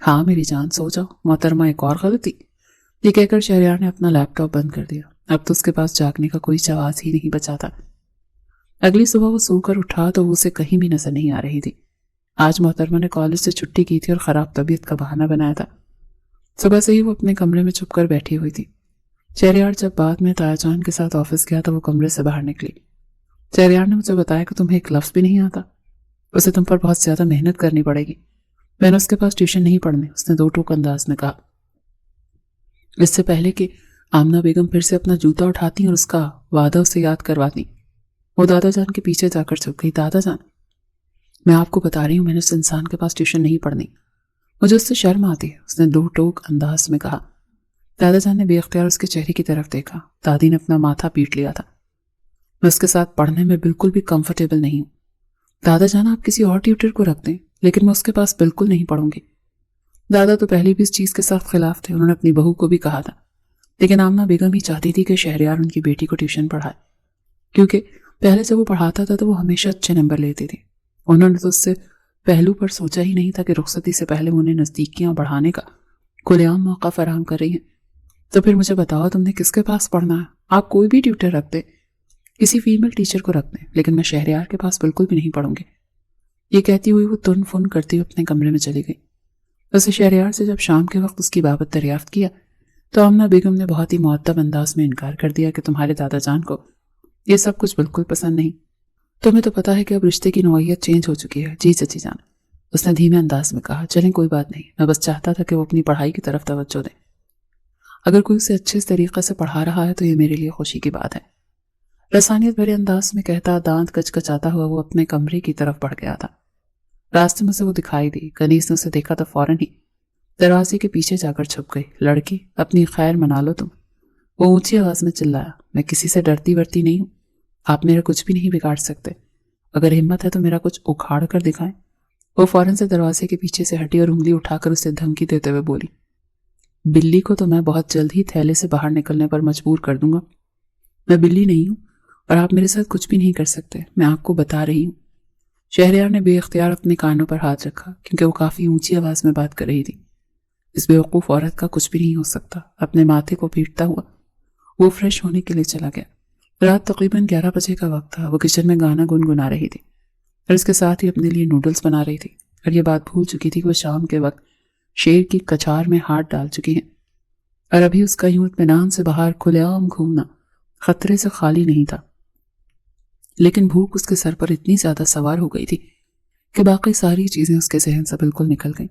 ہاں میری جان سو جاؤ محترمہ، ایک اور غلطی، یہ کہہ کر شہریار نے اپنا لیپ ٹاپ بند کر دیا۔ اب تو اس کے پاس جاگنے کا کوئی جواز ہی نہیں بچا تھا۔ اگلی صبح وہ سو کر اٹھا تو وہ اسے کہیں بھی نظر نہیں آ رہی تھی۔ آج محترمہ نے کالج سے چھٹی کی تھی اور خراب طبیعت کا بہانہ بنایا تھا۔ صبح سے ہی وہ اپنے کمرے میں چھپ کر بیٹھی ہوئی تھی۔ شہریار جب بعد میں تایا جان کے ساتھ آفس گیا تو وہ کمرے سے باہر نکلی۔ شہریار نے مجھے بتایا کہ تمہیں ایک لفظ بھی نہیں آتا، اسے تم پر بہت زیادہ محنت کرنی پڑے گی۔ میں نے اس کے پاس ٹیوشن نہیں پڑھنے، اس نے 2 ٹوک انداز میں کہا۔ اس سے پہلے کہ آمنہ بیگم پھر سے اپنا جوتا اٹھاتی اور اس کا وعدہ اسے یاد کرواتی، وہ دادا جان کے پیچھے جا کر چھپ گئی۔ دادا جان، میں آپ کو بتا رہی ہوں میں نے اس انسان کے پاس ٹیوشن نہیں پڑھنی، مجھے اس سے شرم آتی ہے، اس نے 2 ٹوک انداز میں کہا۔ دادا جان نے بے اختیار اس کے چہرے کی طرف دیکھا۔ دادی نے اپنا ماتھا پیٹ لیا تھا۔ میں اس کے ساتھ پڑھنے میں بالکل بھی کمفرٹیبل نہیں ہوں۔ دادا جان آپ کسی اور ٹیوٹر کو رکھ دیں، لیکن میں اس کے پاس بالکل نہیں پڑھوں گی۔ دادا تو پہلے بھی اس چیز کے ساتھ خلاف تھے، انہوں نے اپنی بہو کو بھی کہا تھا، لیکن آمنہ بیگم ہی چاہتی تھی کہ شہریار ان کی بیٹی کو ٹیوشن پڑھائے، کیونکہ پہلے جب وہ پڑھاتا تھا تو وہ ہمیشہ اچھے نمبر لیتی تھی۔ انہوں نے تو اس سے پہلو پر سوچا ہی نہیں تھا کہ رخصتی سے پہلے انہیں نزدیکیاں بڑھانے کا کھلے عام موقع فراہم کر رہی ہیں۔ تو پھر مجھے بتاؤ تم نے کس کے پاس پڑھنا ہے؟ آپ کوئی بھی ٹیوٹر رکھ دیں، کسی فیمیل ٹیچر کو رکھ دیں، لیکن میں شہریار کے پاس بالکل بھی نہیں پڑھوں گی۔ یہ کہتی ہوئی وہ تن فن کرتی ہوئی اپنے کمرے میں چلی گئی۔ اسے شہریار سے جب شام کے وقت اس کی بابت دریافت کیا تو آمنہ بیگم نے بہت ہی مؤدب انداز میں انکار کر دیا کہ تمہارے دادا جان کو یہ سب کچھ بالکل پسند نہیں۔ تمہیں تو پتا ہے کہ اب رشتے کی نوعیت چینج ہو چکی ہے۔ جی چچی جان، اس نے دھیمے انداز میں کہا۔ چلیں کوئی بات نہیں، میں بس چاہتا تھا کہ وہ اپنی پڑھائی کی طرف توجہ دیں۔ اگر کوئی اسے اچھے طریقے سے پڑھا رہا ہے تو یہ میرے لیے خوشی کی بات ہے۔ رسانیت بھرے انداز میں کہتا دانت کچکچاتا ہوا وہ اپنے کمرے کی طرف بڑھ گیا تھا۔ راستے میں سے وہ دکھائی دی۔ کنیز نے اسے دیکھا تو فوراً ہی دروازے کے پیچھے جا کر چھپ گئی۔ لڑکی، اپنی خیر منا لو تم، وہ اونچی آواز میں چلایا۔ میں کسی سے ڈرتی ورتی نہیں ہوں، آپ میرا کچھ بھی نہیں بگاڑ سکتے، اگر ہمت ہے تو میرا کچھ اکھاڑ کر دکھائیں۔ وہ فوراً سے دروازے کے پیچھے سے ہٹی اور انگلی اٹھا کر اسے دھمکی دیتے ہوئے بولی، بلی کو تو میں بہت جلد ہی تھیلے سے باہر نکلنے پر مجبور کر دوں گا۔ میں بلی نہیں ہوں اور آپ میرے ساتھ کچھ بھی نہیں کر سکتے، میں آپ کو بتا رہی ہوں۔ شہریار نے بے اختیار اپنے کانوں پر ہاتھ رکھا کیونکہ وہ کافی اونچی آواز میں بات کر رہی تھی۔ اس بیوقوف عورت کا کچھ بھی نہیں ہو سکتا۔ اپنے ماتھے کو پیٹتا ہوا وہ فریش ہونے کے لیے چلا گیا۔ رات تقریباً 11 بجے کا وقت تھا۔ وہ کچن میں گانا گنگنا رہی تھی اور اس کے ساتھ ہی اپنے لیے نوڈلز بنا رہی تھی، اور یہ بات بھول چکی تھی کہ وہ شام کے وقت شیر کی کچھار میں ہاتھ ڈال چکی ہیں، اور ابھی اس کا یوں اطمینان سے باہر کھلے عام گھومنا خطرے سے خالی نہیں تھا۔ لیکن بھوک اس کے سر پر اتنی زیادہ سوار ہو گئی تھی کہ باقی ساری چیزیں اس کے ذہن سے بالکل نکل گئیں۔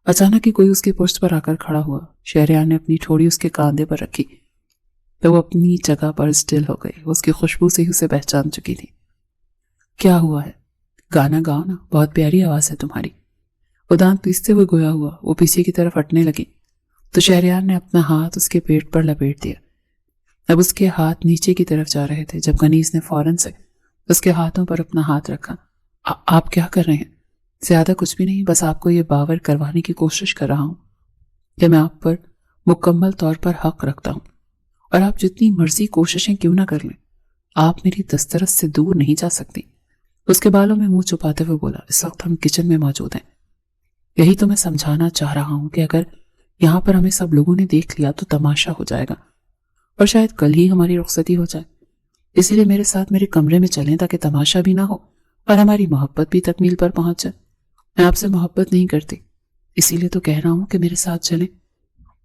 اچانک ہی کوئی اس کی پشت پر آ کر کھڑا ہوا۔ شہریار نے اپنی ٹھوڑی اس کے کاندھے پر رکھی تو وہ اپنی جگہ پر اسٹل ہو گئی۔ اس کی خوشبو سے ہی اسے پہچان چکی تھی۔ کیا ہوا ہے؟ گانا گاؤ نا، بہت پیاری آواز ہے تمہاری۔ وہ دانت پیستے ہوئے گویا ہوا وہ پیچھے کی طرف ہٹنے لگی تو شہریار نے اپنا ہاتھ اس کے پیٹ پر لپیٹ دیا۔ اب اس کے ہاتھ نیچے کی طرف جا رہے تھے جب کنیز نے فوراً سے اس کے ہاتھوں پر اپنا ہاتھ رکھا۔ آپ کیا کر رہے ہیں؟ زیادہ کچھ بھی نہیں، بس آپ کو یہ باور کروانے کی کوشش کر رہا ہوں کہ میں آپ پر مکمل طور پر حق رکھتا ہوں، اور آپ جتنی مرضی کوششیں کیوں نہ کر لیں، آپ میری دسترس سے دور نہیں جا سکتی۔ اس کے بالوں میں منہ چھپاتے ہوئے بولا، اس وقت ہم کچن میں موجود ہیں، یہی تو میں سمجھانا چاہ رہا ہوں کہ اگر یہاں پر ہمیں سب لوگوں نے دیکھ لیا تو تماشا ہو جائے گا، اور شاید کل ہی ہماری رخصتی ہو جائے۔ اسی لیے میرے ساتھ میرے کمرے میں چلیں تاکہ تماشا بھی نہ ہو اور ہماری محبت بھی تکمیل پر پہنچ جائے۔ میں آپ سے محبت نہیں کرتی، اسی لیے تو کہہ رہا ہوں کہ میرے ساتھ چلیں،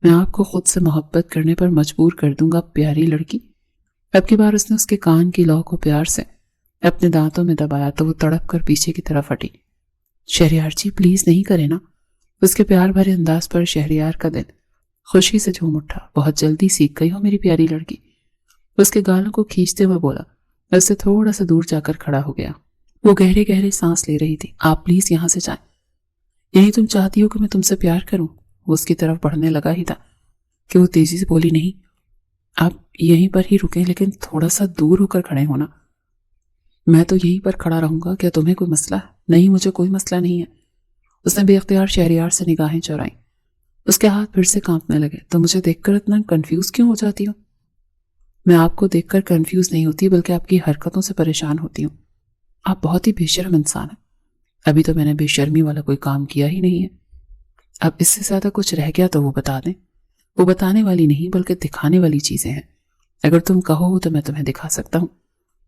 میں آپ کو خود سے محبت کرنے پر مجبور کر دوں گا پیاری لڑکی۔ اب کی بار اس نے اس کے کان کی لو کو پیار سے اپنے دانتوں میں دبایا تو وہ تڑپ کر پیچھے کی طرف ہٹی۔ شہریار جی پلیز نہیں کرے نا۔ اس کے پیار بھرے انداز پر شہریار کا دل خوشی سے جھوم اٹھا۔ بہت جلدی سیکھ گئی ہو میری پیاری لڑکی، اس کے گالوں کو کھینچتے ہوئے بولا۔ اس سے تھوڑا سا دور جا کر کھڑا ہو گیا۔ وہ گہرے گہرے سانس لے رہی تھی۔ آپ پلیز یہاں سے جائیں، یہی تم چاہتی ہو کہ میں تم سے پیار کروں؟ وہ اس کی طرف بڑھنے لگا ہی تھا کہ وہ تیزی سے بولی، نہیں، آپ یہیں پر ہی رکیں لیکن تھوڑا سا دور ہو کر کھڑے ہونا۔ میں تو یہیں پر کھڑا رہوں گا، کیا تمہیں کوئی مسئلہ ہے؟ نہیں، مجھے کوئی مسئلہ نہیں ہے۔ اس نے بے اختیار شہریار سے نگاہیں چرائیں۔ اس کے ہاتھ پھر سے کانپنے لگے۔ تو مجھے دیکھ کر اتنا کنفیوز کیوں ہو جاتی ہو؟ میں آپ کو دیکھ کر کنفیوز نہیں ہوتی بلکہ آپ کی حرکتوں سے پریشان ہوتی ہوں۔ آپ بہت ہی بے شرم انسان ہیں۔ ابھی تو میں نے بے شرمی والا کوئی کام کیا ہی نہیں ہے۔ اب اس سے زیادہ کچھ رہ گیا تو وہ بتا دیں. وہ بتانے والی نہیں بلکہ دکھانے والی چیزیں ہیں. اگر تم کہو تو میں تمہیں دکھا سکتا ہوں.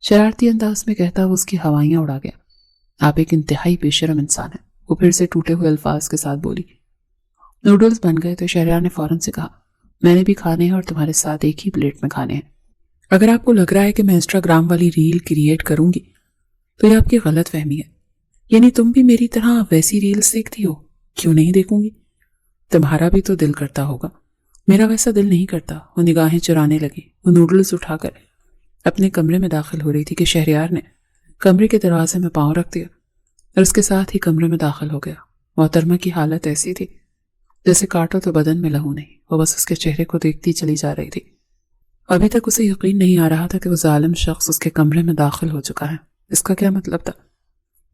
شرارتی انداز میں کہتا وہ اس کی ہوائیاں اڑا گیا. آپ ایک انتہائی بے شرم انسان ہیں. وہ پھر سے ٹوٹے ہوئے الفاظ کے ساتھ بولی. نوڈلز بن گئے تو شہریار نے فوراً سے کہا میں نے بھی کھانے ہیں اور تمہارے ساتھ ایک ہی پلیٹ میں کھانے ہیں. اگر آپ کو لگ رہا ہے کہ میں انسٹاگرام والی ریل کریٹ کروں گی تو یہ آپ کی غلط فہمی ہے. یعنی تم بھی میری طرح ویسی ریلز دیکھتی ہو؟ کیوں نہیں دیکھوں گی؟ تمہارا بھی تو دل کرتا ہوگا. میرا ویسا دل نہیں کرتا. وہ نگاہیں چرانے لگی. وہ نوڈلز اٹھا کر اپنے کمرے میں داخل ہو رہی تھی کہ شہریار نے کمرے کے دروازے میں پاؤں رکھ دیا اور اس کے ساتھ ہی کمرے میں داخل ہو گیا. محترمہ کی حالت ایسی تھی جیسے کاٹو تو بدن میں لہو نہیں. وہ بس اس کے چہرے کو دیکھتی چلی جا رہی تھی. ابھی تک اسے یقین نہیں آ رہا تھا کہ وہ ظالم شخص اس کے کمرے میں داخل ہو چکا ہے. اس کا کیا مطلب تھا؟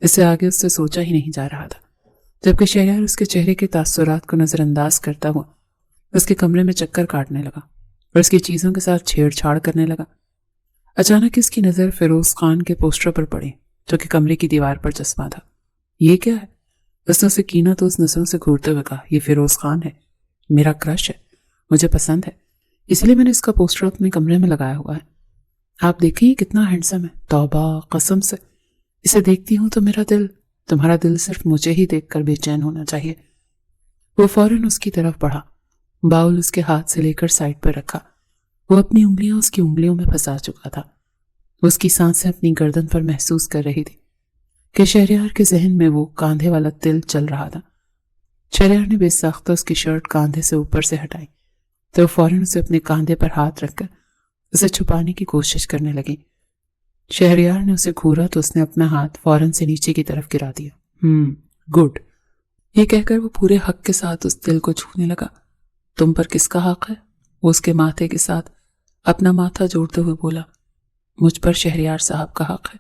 اس سے آگے اس سے سوچا ہی نہیں جا رہا تھا. جبکہ شہریار اس کے چہرے کے تاثرات کو نظر انداز کرتا ہوا اس کے کمرے میں چکر کاٹنے لگا اور اس کی چیزوں کے ساتھ چھیڑ چھاڑ کرنے لگا. اچانک اس کی نظر فیروز خان کے پوسٹر پر پڑی جو کہ کمرے کی دیوار پر چسپاں تھا. یہ کیا ہے؟ اس نے اسے کینہ تو اس نظروں سے گھورتے ہوئے کہا یہ فیروز خان ہے. میرا کرش ہے. مجھے پسند ہے. اس لیے میں نے اس کا پوسٹر اپنے کمرے میں لگایا ہوا ہے. آپ دیکھیں یہ کتنا ہینڈسم ہے. توبہ قسم سے اسے دیکھتی ہوں تو میرا دل تمہارا دل صرف مجھے ہی دیکھ کر بے چین ہونا چاہیے. وہ فوراً اس کی طرف بڑھا. باؤل اس کے ہاتھ سے لے کر سائڈ پر رکھا. وہ اپنی انگلیاں اس کی انگلیوں میں پھنسا چکا تھا. وہ اس کی سانسیں اپنی گردن پر محسوس کر رہی تھی کہ شہریار کے ذہن میں وہ کاندھے والا تل چل رہا تھا. شہریار نے بے ساختہ اس کی شرٹ کاندھے سے اوپر سے ہٹائی تو وہ فوراً اسے اپنے کاندھے پر ہاتھ رکھ کر اسے چھپانے کی کوشش کرنے لگی. شہریار نے اسے گھورا تو اس نے اپنا ہاتھ فوراً سے نیچے کی طرف گرا دیا. گڈ. یہ کہہ کر وہ پورے حق کے ساتھ اس دل کو چھونے لگا. تم پر کس کا حق ہے؟ وہ اس کے ماتھے کے ساتھ اپنا ماتھا جوڑتے ہوئے بولا. مجھ پر شہریار صاحب کا حق ہے.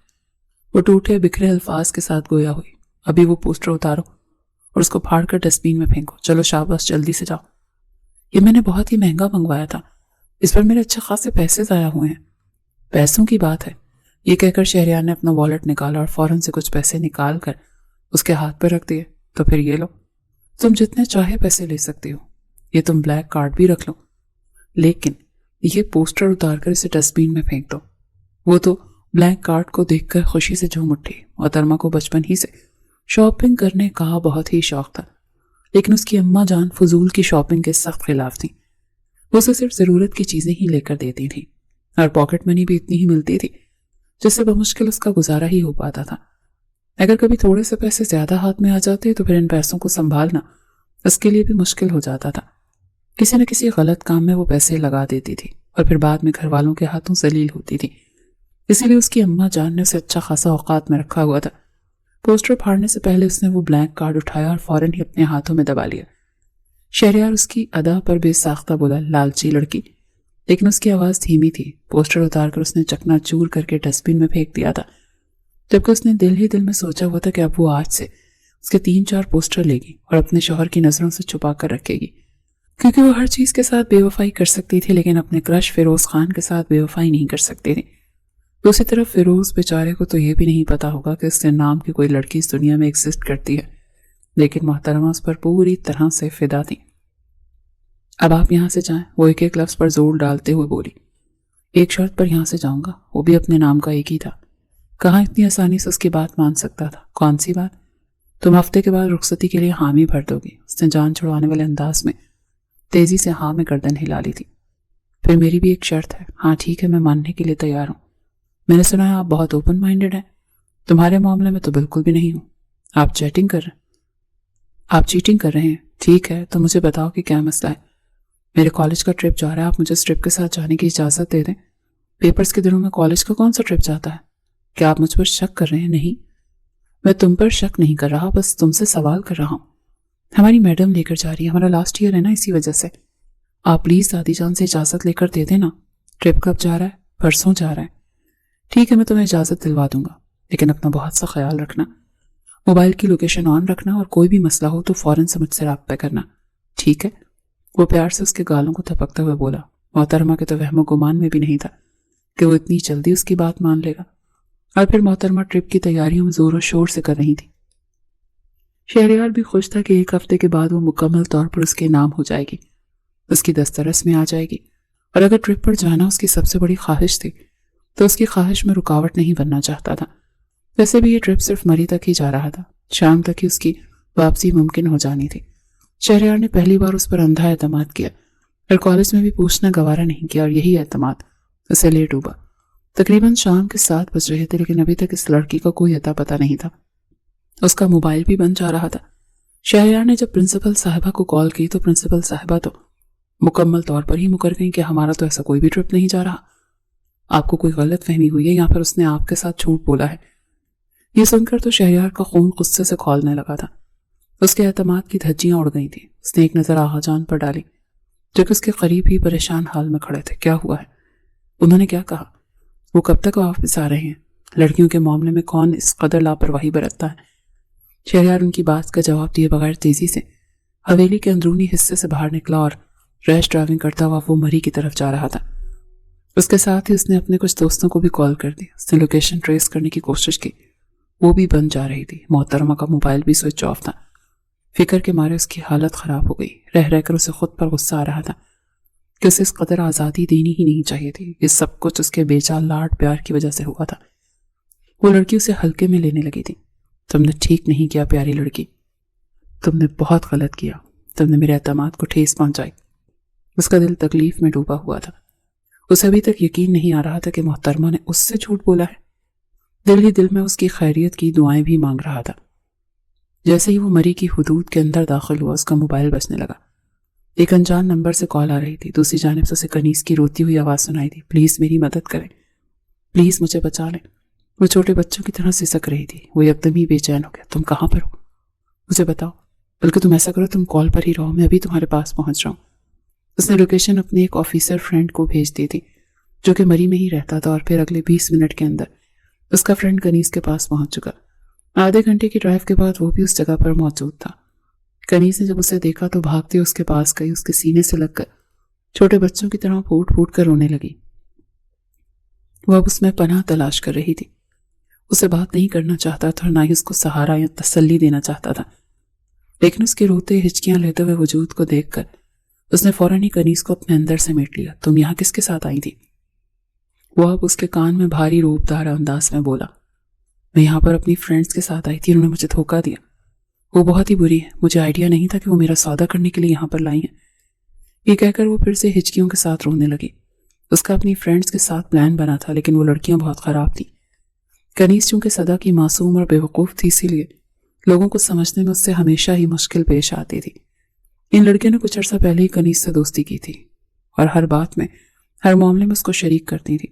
وہ ٹوٹے بکھرے الفاظ کے ساتھ گویا ہوئی. ابھی وہ پوسٹر اتارو اور اس کو پھاڑ کر ڈسٹ بین میں پھینکو. چلو شاباش جلدی سے جاؤ. یہ میں نے بہت ہی مہنگا منگوایا تھا. اس پر میرے اچھے خاصے پیسے ضائع ہوئے ہیں. پیسوں کی بات ہے. یہ کہہ کر شہریار نے اپنا والٹ نکالا اور فوراً سے کچھ پیسے نکال کر اس کے ہاتھ پر رکھ دیے. تو پھر یہ لو. تم جتنے چاہے پیسے لے سکتے ہو. یہ تم بلیک کارڈ بھی رکھ لو. لیکن یہ پوسٹر اتار کر اسے ڈسٹ بین میں پھینک دو. وہ تو بلیک کارڈ کو دیکھ کر خوشی سے جھوم اٹھی. محترمہ کو بچپن ہی سے شاپنگ کرنے کا بہت ہی شوق تھا. لیکن اس کی اماں جان فضول کی شاپنگ کے سخت خلاف تھیں. وہ اسے صرف ضرورت کی چیزیں ہی لے کر دیتی تھیں اور پاکٹ منی بھی اتنی ہی ملتی تھی جس سے بمشکل اس کا گزارا ہی ہو پاتا تھا. اگر کبھی تھوڑے سے پیسے زیادہ ہاتھ میں آ جاتے تو پھر ان پیسوں کو سنبھالنا اس کے لیے بھی مشکل ہو جاتا تھا. کسی نہ کسی غلط کام میں وہ پیسے لگا دیتی تھی اور پھر بعد میں گھر والوں کے ہاتھوں ذلیل ہوتی تھی. اسی لیے اس کی اماں جان نے اسے اچھا خاصا اوقات میں رکھا ہوا تھا. پوسٹر پھاڑنے سے پہلے اس نے وہ بلینک کارڈ اٹھایا اور فوراً ہی اپنے ہاتھوں میں دبا لیا. شہریار اس کی ادا پر بے ساختہ بولا. لالچی لڑکی. لیکن اس کی آواز دھیمی تھی. پوسٹر اتار کر اس نے چکنا چور کر کے ڈسٹ بین میں پھینک دیا تھا. جبکہ اس نے دل ہی دل میں سوچا ہوا تھا کہ اب وہ آج سے اس کے 3-4 پوسٹر لے گی اور اپنے شوہر کی نظروں سے چھپا کر رکھے گی. کیونکہ وہ ہر چیز کے ساتھ بے وفائی کر سکتی تھی لیکن اپنے کرش فیروز خان کے ساتھ بے وفائی نہیں کر سکتی تھی. دوسری طرف فیروز بیچارے کو تو یہ بھی نہیں پتا ہوگا کہ اس کے نام کی کوئی لڑکی اس دنیا میں ایگزسٹ کرتی ہے. لیکن محترمہ اس پر پوری طرح سے فدا تھی. اب آپ یہاں سے جائیں. وہ ایک ایک لفظ پر زور ڈالتے ہوئے بولی. ایک شرط پر یہاں سے جاؤں گا. وہ بھی اپنے نام کا ایک ہی تھا. کہاں اتنی آسانی سے اس کی بات مان سکتا تھا. کون سی بات؟ تم ہفتے کے بعد رخصتی کے لیے حامی بھر دو گی. اس نے جان چھڑوانے والے انداز میں تیزی سے ہاں میں گردن ہلا لی تھی. پھر میری بھی ایک شرط ہے. ہاں ٹھیک ہے میں ماننے کے لیے تیار ہوں. میں نے سنا ہے آپ بہت اوپن مائنڈڈ ہیں. تمہارے معاملے میں تو بالکل بھی نہیں ہوں. آپ چیٹنگ کر رہے ہیں. آپ چیٹنگ کر رہے ہیں. ٹھیک ہے تو مجھے بتاؤ کہ کیا مسئلہ ہے. میرے کالج کا ٹرپ جا رہا ہے. آپ مجھے اس ٹرپ کے ساتھ جانے کی اجازت دے دیں. پیپرز کے دنوں میں کالج کا کون سا ٹرپ جاتا ہے؟ کیا آپ مجھ پر شک کر رہے ہیں؟ نہیں میں تم پر شک نہیں کر رہا. بس تم سے سوال کر رہا ہوں. ہماری میڈم لے کر جا رہی ہے. ہمارا لاسٹ ایئر ہے نا اسی وجہ سے. آپ پلیز دادی جان سے اجازت لے کر دے دینا. ٹرپ کب جا رہا ہے؟ پرسوں جا رہا ہے. ٹھیک ہے میں تمہیں اجازت دلوا دوں گا لیکن اپنا بہت سا خیال رکھنا. موبائل کی لوکیشن آن رکھنا اور کوئی بھی مسئلہ ہو تو فوراً سے مجھ سے رابطہ کرنا. ٹھیک ہے. وہ پیار سے اس کے گالوں کو تھپکتے ہوئے بولا. محترمہ کے تو وہم و گمان میں بھی نہیں تھا کہ وہ اتنی جلدی اس کی بات مان لے گا. اور پھر محترمہ ٹرپ کی تیاریوں میں زور و شور سے کر رہی تھی. شہریار بھی خوش تھا کہ 1 ہفتے کے بعد وہ مکمل طور پر اس کے نام ہو جائے گی، اس کی دسترس میں آ جائے گی، اور اگر ٹرپ پر جانا اس کی سب سے بڑی خواہش تھی تو اس کی خواہش میں رکاوٹ نہیں بننا چاہتا تھا۔ ویسے بھی یہ ٹرپ صرف مری تک ہی جا رہا تھا، شام تک ہی اس کی واپسی ممکن ہو جانی تھی۔ شہریار نے پہلی بار اس پر اندھا اعتماد کیا اور کالج میں بھی پوچھنا گوارا نہیں کیا، اور یہی اعتماد اسے لے ڈوبا۔ تقریباً شام کے 7 بج رہے تھے، لیکن ابھی تک اس لڑکی کا کوئی اتا پتہ نہیں تھا۔ اس کا موبائل بھی بند جا رہا تھا۔ شہریار نے جب پرنسپل صاحبہ کو کال کی تو پرنسپل صاحبہ تو مکمل طور پر ہی مکر گئیں کہ ہمارا تو ایسا کوئی بھی ٹرپ نہیں جا رہا، آپ کو کوئی غلط فہمی ہوئی ہے یا پھر اس نے آپ کے ساتھ جھوٹ بولا ہے۔ یہ سن کر تو شہریار کا خون غصے سے کھولنے لگا تھا۔ اس کے اعتماد کی دھجیاں اڑ گئی تھیں۔ اس نے ایک نظر آغا جان پر ڈالی جو کہ اس کے قریب ہی پریشان حال میں کھڑے تھے۔ کیا ہوا ہے؟ انہوں نے کیا کہا؟ وہ کب تک واپس آ رہے ہیں؟ لڑکیوں کے معاملے میں کون اس قدر لاپرواہی برتتا ہے؟ شہریار ان کی بات کا جواب دیے بغیر تیزی سے حویلی کے اندرونی حصے سے باہر نکلا اور ریش ڈرائیونگ کرتا ہوا وہ مری کی طرف جا رہا تھا۔ اس کے ساتھ ہی اس نے اپنے کچھ دوستوں کو بھی کال کر دی۔ اس نے لوکیشن ٹریس کرنے کی کوشش کی، وہ بھی بند جا رہی تھی۔ محترمہ کا موبائل بھی سوئچ آف تھا۔ فکر کے مارے اس کی حالت خراب ہو گئی۔ رہ رہ کر اسے خود پر غصہ آ رہا تھا کہ اسے اس قدر آزادی دینی ہی نہیں چاہیے تھی۔ یہ سب کچھ اس کے بے چال لاڈ پیار کی وجہ سے ہوا تھا۔ وہ لڑکی اسے ہلکے میں لینے لگی تھی۔ تم نے ٹھیک نہیں کیا پیاری لڑکی، تم نے بہت غلط کیا، تم نے میرے اعتماد کو ٹھیس پہنچائی۔ اس کا دل تکلیف میں ڈوبا ہوا تھا۔ اسے ابھی تک یقین نہیں آ رہا تھا کہ محترمہ نے اس سے جھوٹ بولا ہے۔ دل ہی دل میں اس کی خیریت کی دعائیں بھی مانگ رہا تھا۔ جیسے ہی وہ مری کی حدود کے اندر داخل ہوا اس کا موبائل بجنے لگا۔ ایک انجان نمبر سے کال آ رہی تھی۔ دوسری جانب سے اسے کنیز کی روتی ہوئی آواز سنائی دی، پلیز میری مدد کریں، پلیز مجھے بچا لیں۔ وہ چھوٹے بچوں کی طرح سسک رہی تھی۔ وہ یکدم ہی بے چین ہو گیا، تم کہاں پر ہو؟ مجھے بتاؤ، بلکہ تم ایسا کرو تم کال پر ہی رہو، میں ابھی تمہارے پاس پہنچ رہا ہوں۔ اس نے لوکیشن اپنے ایک آفیسر فرینڈ کو بھیج دی تھی جو کہ مری میں ہی رہتا تھا، اور پھر اگلے 20 منٹ کے اندر اس کا فرینڈ کنیز کے پاس پہنچ چکا۔ آدھے گھنٹے کی ڈرائیو کے بعد وہ بھی اس جگہ پر موجود تھا۔ کنیز نے جب اسے دیکھا تو بھاگتے اس کے پاس گئی، اس کے سینے سے لگ کر چھوٹے بچوں کی طرح پھوٹ پھوٹ کر رونے لگی۔ وہ اب اس میں پناہ تلاش کر رہی تھی۔ اسے بات نہیں کرنا چاہتا تھا، نہ ہی اس کو سہارا یا تسلی دینا چاہتا تھا، لیکن اس کے روتے ہچکیاں لیتے ہوئے وجود کو دیکھ کر اس نے فوراً ہی کنیز کو اپنے اندر سمیٹ لیا۔ تم یہاں کس کے ساتھ آئی تھی؟ وہ اب اس کے کان میں بھاری روپ دار انداز میں بولا، میں یہاں پر اپنی فرینڈز کے ساتھ آئی تھی، انہوں نے مجھے دھوکہ دیا، وہ بہت ہی بری ہے، مجھے آئیڈیا نہیں تھا کہ وہ میرا سودا کرنے کے لیے یہاں پر لائی ہیں۔ یہ کہہ کر وہ پھر سے ہچکیوں کے ساتھ رونے لگی۔ اس کا اپنی فرینڈز کے ساتھ پلان بنا تھا، لیکن وہ لڑکیاں بہت خراب تھیں۔ کنیز چونکہ صدا کی معصوم اور بے وقوف تھی، اسی لیے لوگوں کو سمجھنے میں اس سے ہمیشہ ہی مشکل پیش آتی تھی۔ ان لڑکیوں نے کچھ عرصہ پہلے ہی کنیز سے دوستی کی تھی اور ہر بات میں، ہر معاملے میں اس کو شریک کرتی تھی۔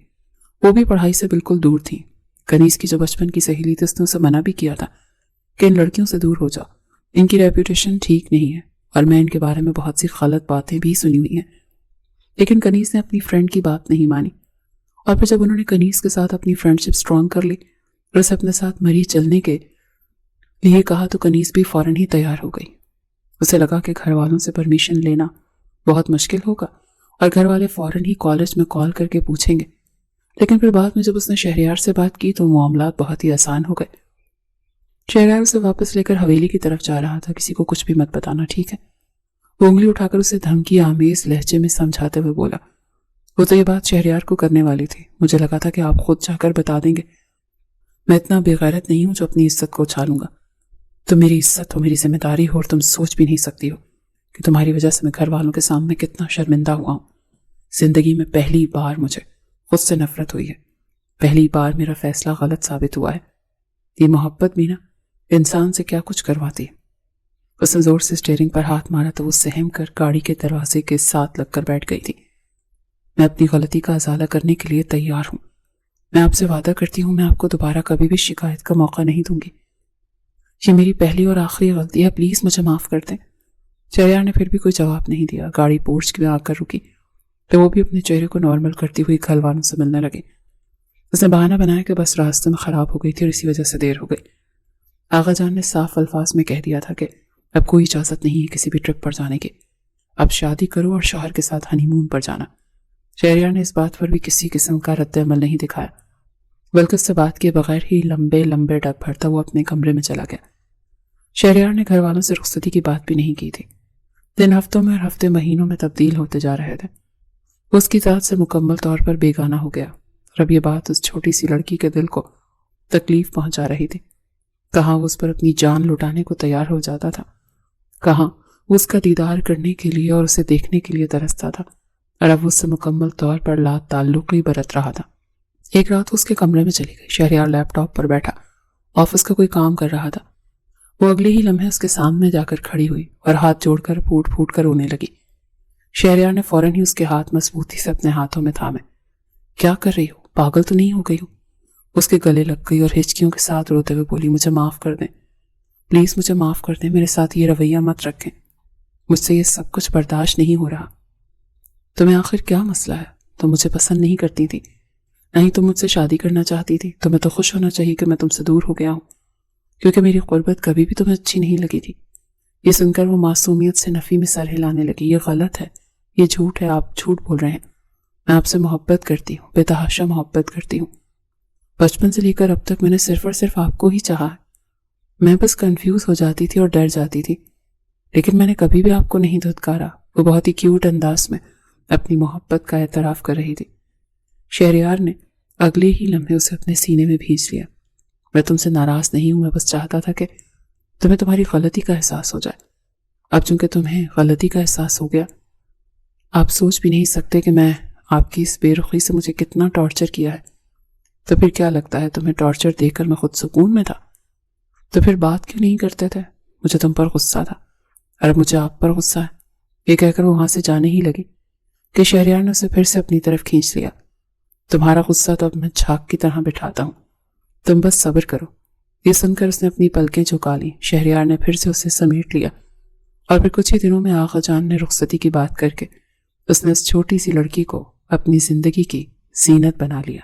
وہ بھی پڑھائی سے بالکل دور تھی۔ کنیز کی جو بچپن کی سہیلی تھی اس نے اسے منع بھی کیا تھا کہ ان لڑکیوں سے دور ہو جاؤ، ان کی ریپوٹیشن ٹھیک نہیں ہے اور میں ان کے بارے میں بہت سی غلط باتیں بھی سنی ہوئی ہیں۔ لیکن کنیز نے اپنی فرینڈ کی بات نہیں مانی، اور پھر جب انہوں نے کنیز کے ساتھ اپنی فرینڈشپ سٹرونگ کر لی اور اسے اپنے ساتھ مری چلنے کے لیے کہا تو کنیز بھی فوراً ہی تیار ہو گئی۔ اسے لگا کہ گھر والوں سے پرمیشن لینا بہت مشکل ہوگا اور گھر والے فوراً ہی کالج میں کال کر کے پوچھیں گے، لیکن پھر بعد میں جب اس نے شہریار سے بات کی تو معاملات بہت ہی آسان ہو گئے۔ شہریار اسے واپس لے کر حویلی کی طرف جا رہا تھا۔ کسی کو کچھ بھی مت بتانا، ٹھیک ہے؟ وہ انگلی اٹھا کر اسے دھمکی آمیز لہجے میں سمجھاتے ہوئے بولا۔ وہ تو یہ بات شہریار کو کرنے والی تھی، مجھے لگا تھا کہ آپ خود جا کر بتا دیں گے۔ میں اتنا بے غیرت نہیں ہوں جو اپنی عزت کو اچھالوں گا۔ تم میری عزت ہو، میری ذمہ داری ہو، اور تم سوچ بھی نہیں سکتی ہو کہ تمہاری وجہ سے میں گھر والوں کے سامنے کتنا شرمندہ ہوا ہوں۔ زندگی میں پہلی بار مجھے خود سے نفرت ہوئی ہے، پہلی بار میرا فیصلہ غلط ثابت ہوا ہے۔ یہ محبت بھی نا انسان سے کیا کچھ کرواتی ہے۔ اس نے زور سے اسٹیئرنگ پر ہاتھ مارا تو وہ سہم کر گاڑی کے دروازے کے ساتھ لگ کر بیٹھ گئی تھی۔ میں اپنی غلطی کا ازالہ کرنے کے لیے تیار ہوں۔ میں آپ سے وعدہ کرتی ہوں میں آپ کو دوبارہ کبھی بھی شکایت کا موقع نہیں دوں گی۔ یہ میری پہلی اور آخری غلطی ہے، پلیز مجھے معاف کر دیں۔ شہریار نے پھر بھی کوئی جواب نہیں دیا۔ گاڑی پورچ میں آ کر رکی تو وہ بھی اپنے چہرے کو نارمل کرتی ہوئی گھر والوں سے ملنے لگی۔ اس نے بہانہ بنایا کہ بس راستے میں خراب ہو گئی تھی اور اسی وجہ سے دیر ہو گئی۔ آغا جان نے صاف الفاظ میں کہہ دیا تھا کہ اب کوئی اجازت نہیں ہے کسی بھی ٹرپ پر جانے کی، اب شادی کرو اور شوہر کے ساتھ ہنی مون پر جانا۔ شہریار نے اس بات پر بھی کسی قسم کا رد عمل نہیں دکھایا، بلکہ اس سے بات کیے بغیر ہی لمبے لمبے ڈگ بھرتا وہ اپنے کمرے میں چلا گیا۔ شہریار نے گھر والوں سے رخصتی کی بات بھی نہیں کی تھی۔ دن ہفتوں میں اور ہفتے مہینوں میں تبدیل ہوتے جا رہے تھے۔ وہ اس کی ذات سے مکمل طور پر بیگانہ ہو گیا، اور اب یہ بات اس چھوٹی سی لڑکی کے دل کو تکلیف پہنچا رہی تھی۔ کہاں وہ اس پر اپنی جان لٹانے کو تیار ہو جاتا تھا، کہاں وہ اس کا دیدار کرنے کے لیے اور اسے دیکھنے کے لیے ترستا تھا، اور اب اس سے مکمل طور پر لا تعلق ہی برت رہا تھا۔ ایک رات اس کے کمرے میں چلی گئی۔ شہریار لیپ ٹاپ پر بیٹھا آفس کا کوئی کام کر رہا تھا۔ وہ اگلے ہی لمحے اس کے سامنے جا کر کھڑی ہوئی اور ہاتھ جوڑ کر پھوٹ پھوٹ کر رونے لگی۔ شہریار نے فوراً ہی اس کے ہاتھ مضبوطی سے اپنے ہاتھوں میں تھامے۔ کیا کر رہی ہو؟ پاگل تو نہیں ہو گئی ہو؟ اس کے گلے لگ گئی اور ہچکیوں کے ساتھ روتے ہوئے بولی، مجھے معاف کر دیں، پلیز مجھے معاف کر دیں، میرے ساتھ یہ رویہ مت رکھیں، مجھ سے یہ سب کچھ برداشت نہیں ہو رہا۔ تمہیں آخر کیا مسئلہ ہے؟ تم مجھے پسند نہیں کرتی تھی، نہیں تم مجھ سے شادی کرنا چاہتی تھی۔ تمہیں تو خوش ہونا چاہیے کہ میں تم سے دور ہو گیا ہوں، کیونکہ میری قربت کبھی بھی تمہیں اچھی نہیں لگی تھی۔ یہ سن کر وہ معصومیت سے نفی میں سر ہلانے لگی۔ یہ غلط ہے، یہ جھوٹ ہے، آپ جھوٹ بول رہے ہیں۔ میں آپ سے محبت کرتی ہوں، بے تحاشا محبت کرتی ہوں۔ بچپن سے لے کر اب تک میں نے صرف اور صرف آپ کو ہی چاہا ہے۔ میں بس کنفیوز ہو جاتی تھی اور ڈر جاتی تھی، لیکن میں نے کبھی بھی آپ کو نہیں دھتکارا۔ وہ بہت ہی کیوٹ انداز میں اپنی محبت کا اعتراف کر رہی تھی۔ شہریار نے اگلے ہی لمحے اسے اپنے سینے میں بھیج لیا۔ میں تم سے ناراض نہیں ہوں، میں بس چاہتا تھا کہ تمہیں تمہاری غلطی کا احساس ہو جائے۔ اب چونکہ تمہیں غلطی کا احساس ہو گیا، آپ سوچ بھی نہیں سکتے کہ میں آپ کی اس بے رخی سے مجھے کتنا ٹارچر کیا ہے۔ تو پھر کیا لگتا ہے تمہیں ٹارچر دیکھ کر میں خود سکون میں تھا؟ تو پھر بات کیوں نہیں کرتے تھے؟ مجھے تم پر غصہ تھا، اور مجھے آپ پر غصہ ہے۔ یہ کہہ کر وہ وہاں سے جانے ہی لگی کہ شہریار نے اسے پھر سے اپنی طرف کھینچ لیا۔ تمہارا غصہ تو اب میں جھاگ کی طرح بٹھاتا ہوں، تم بس صبر کرو۔ یہ سن کر اس نے اپنی پلکیں جھکا لیں۔ شہریار نے پھر سے اسے سمیٹ لیا، اور پھر کچھ ہی دنوں میں آغا جان نے رخصتی کی بات کر کے اس نے اس چھوٹی سی لڑکی کو اپنی زندگی کی زینت بنا لیا۔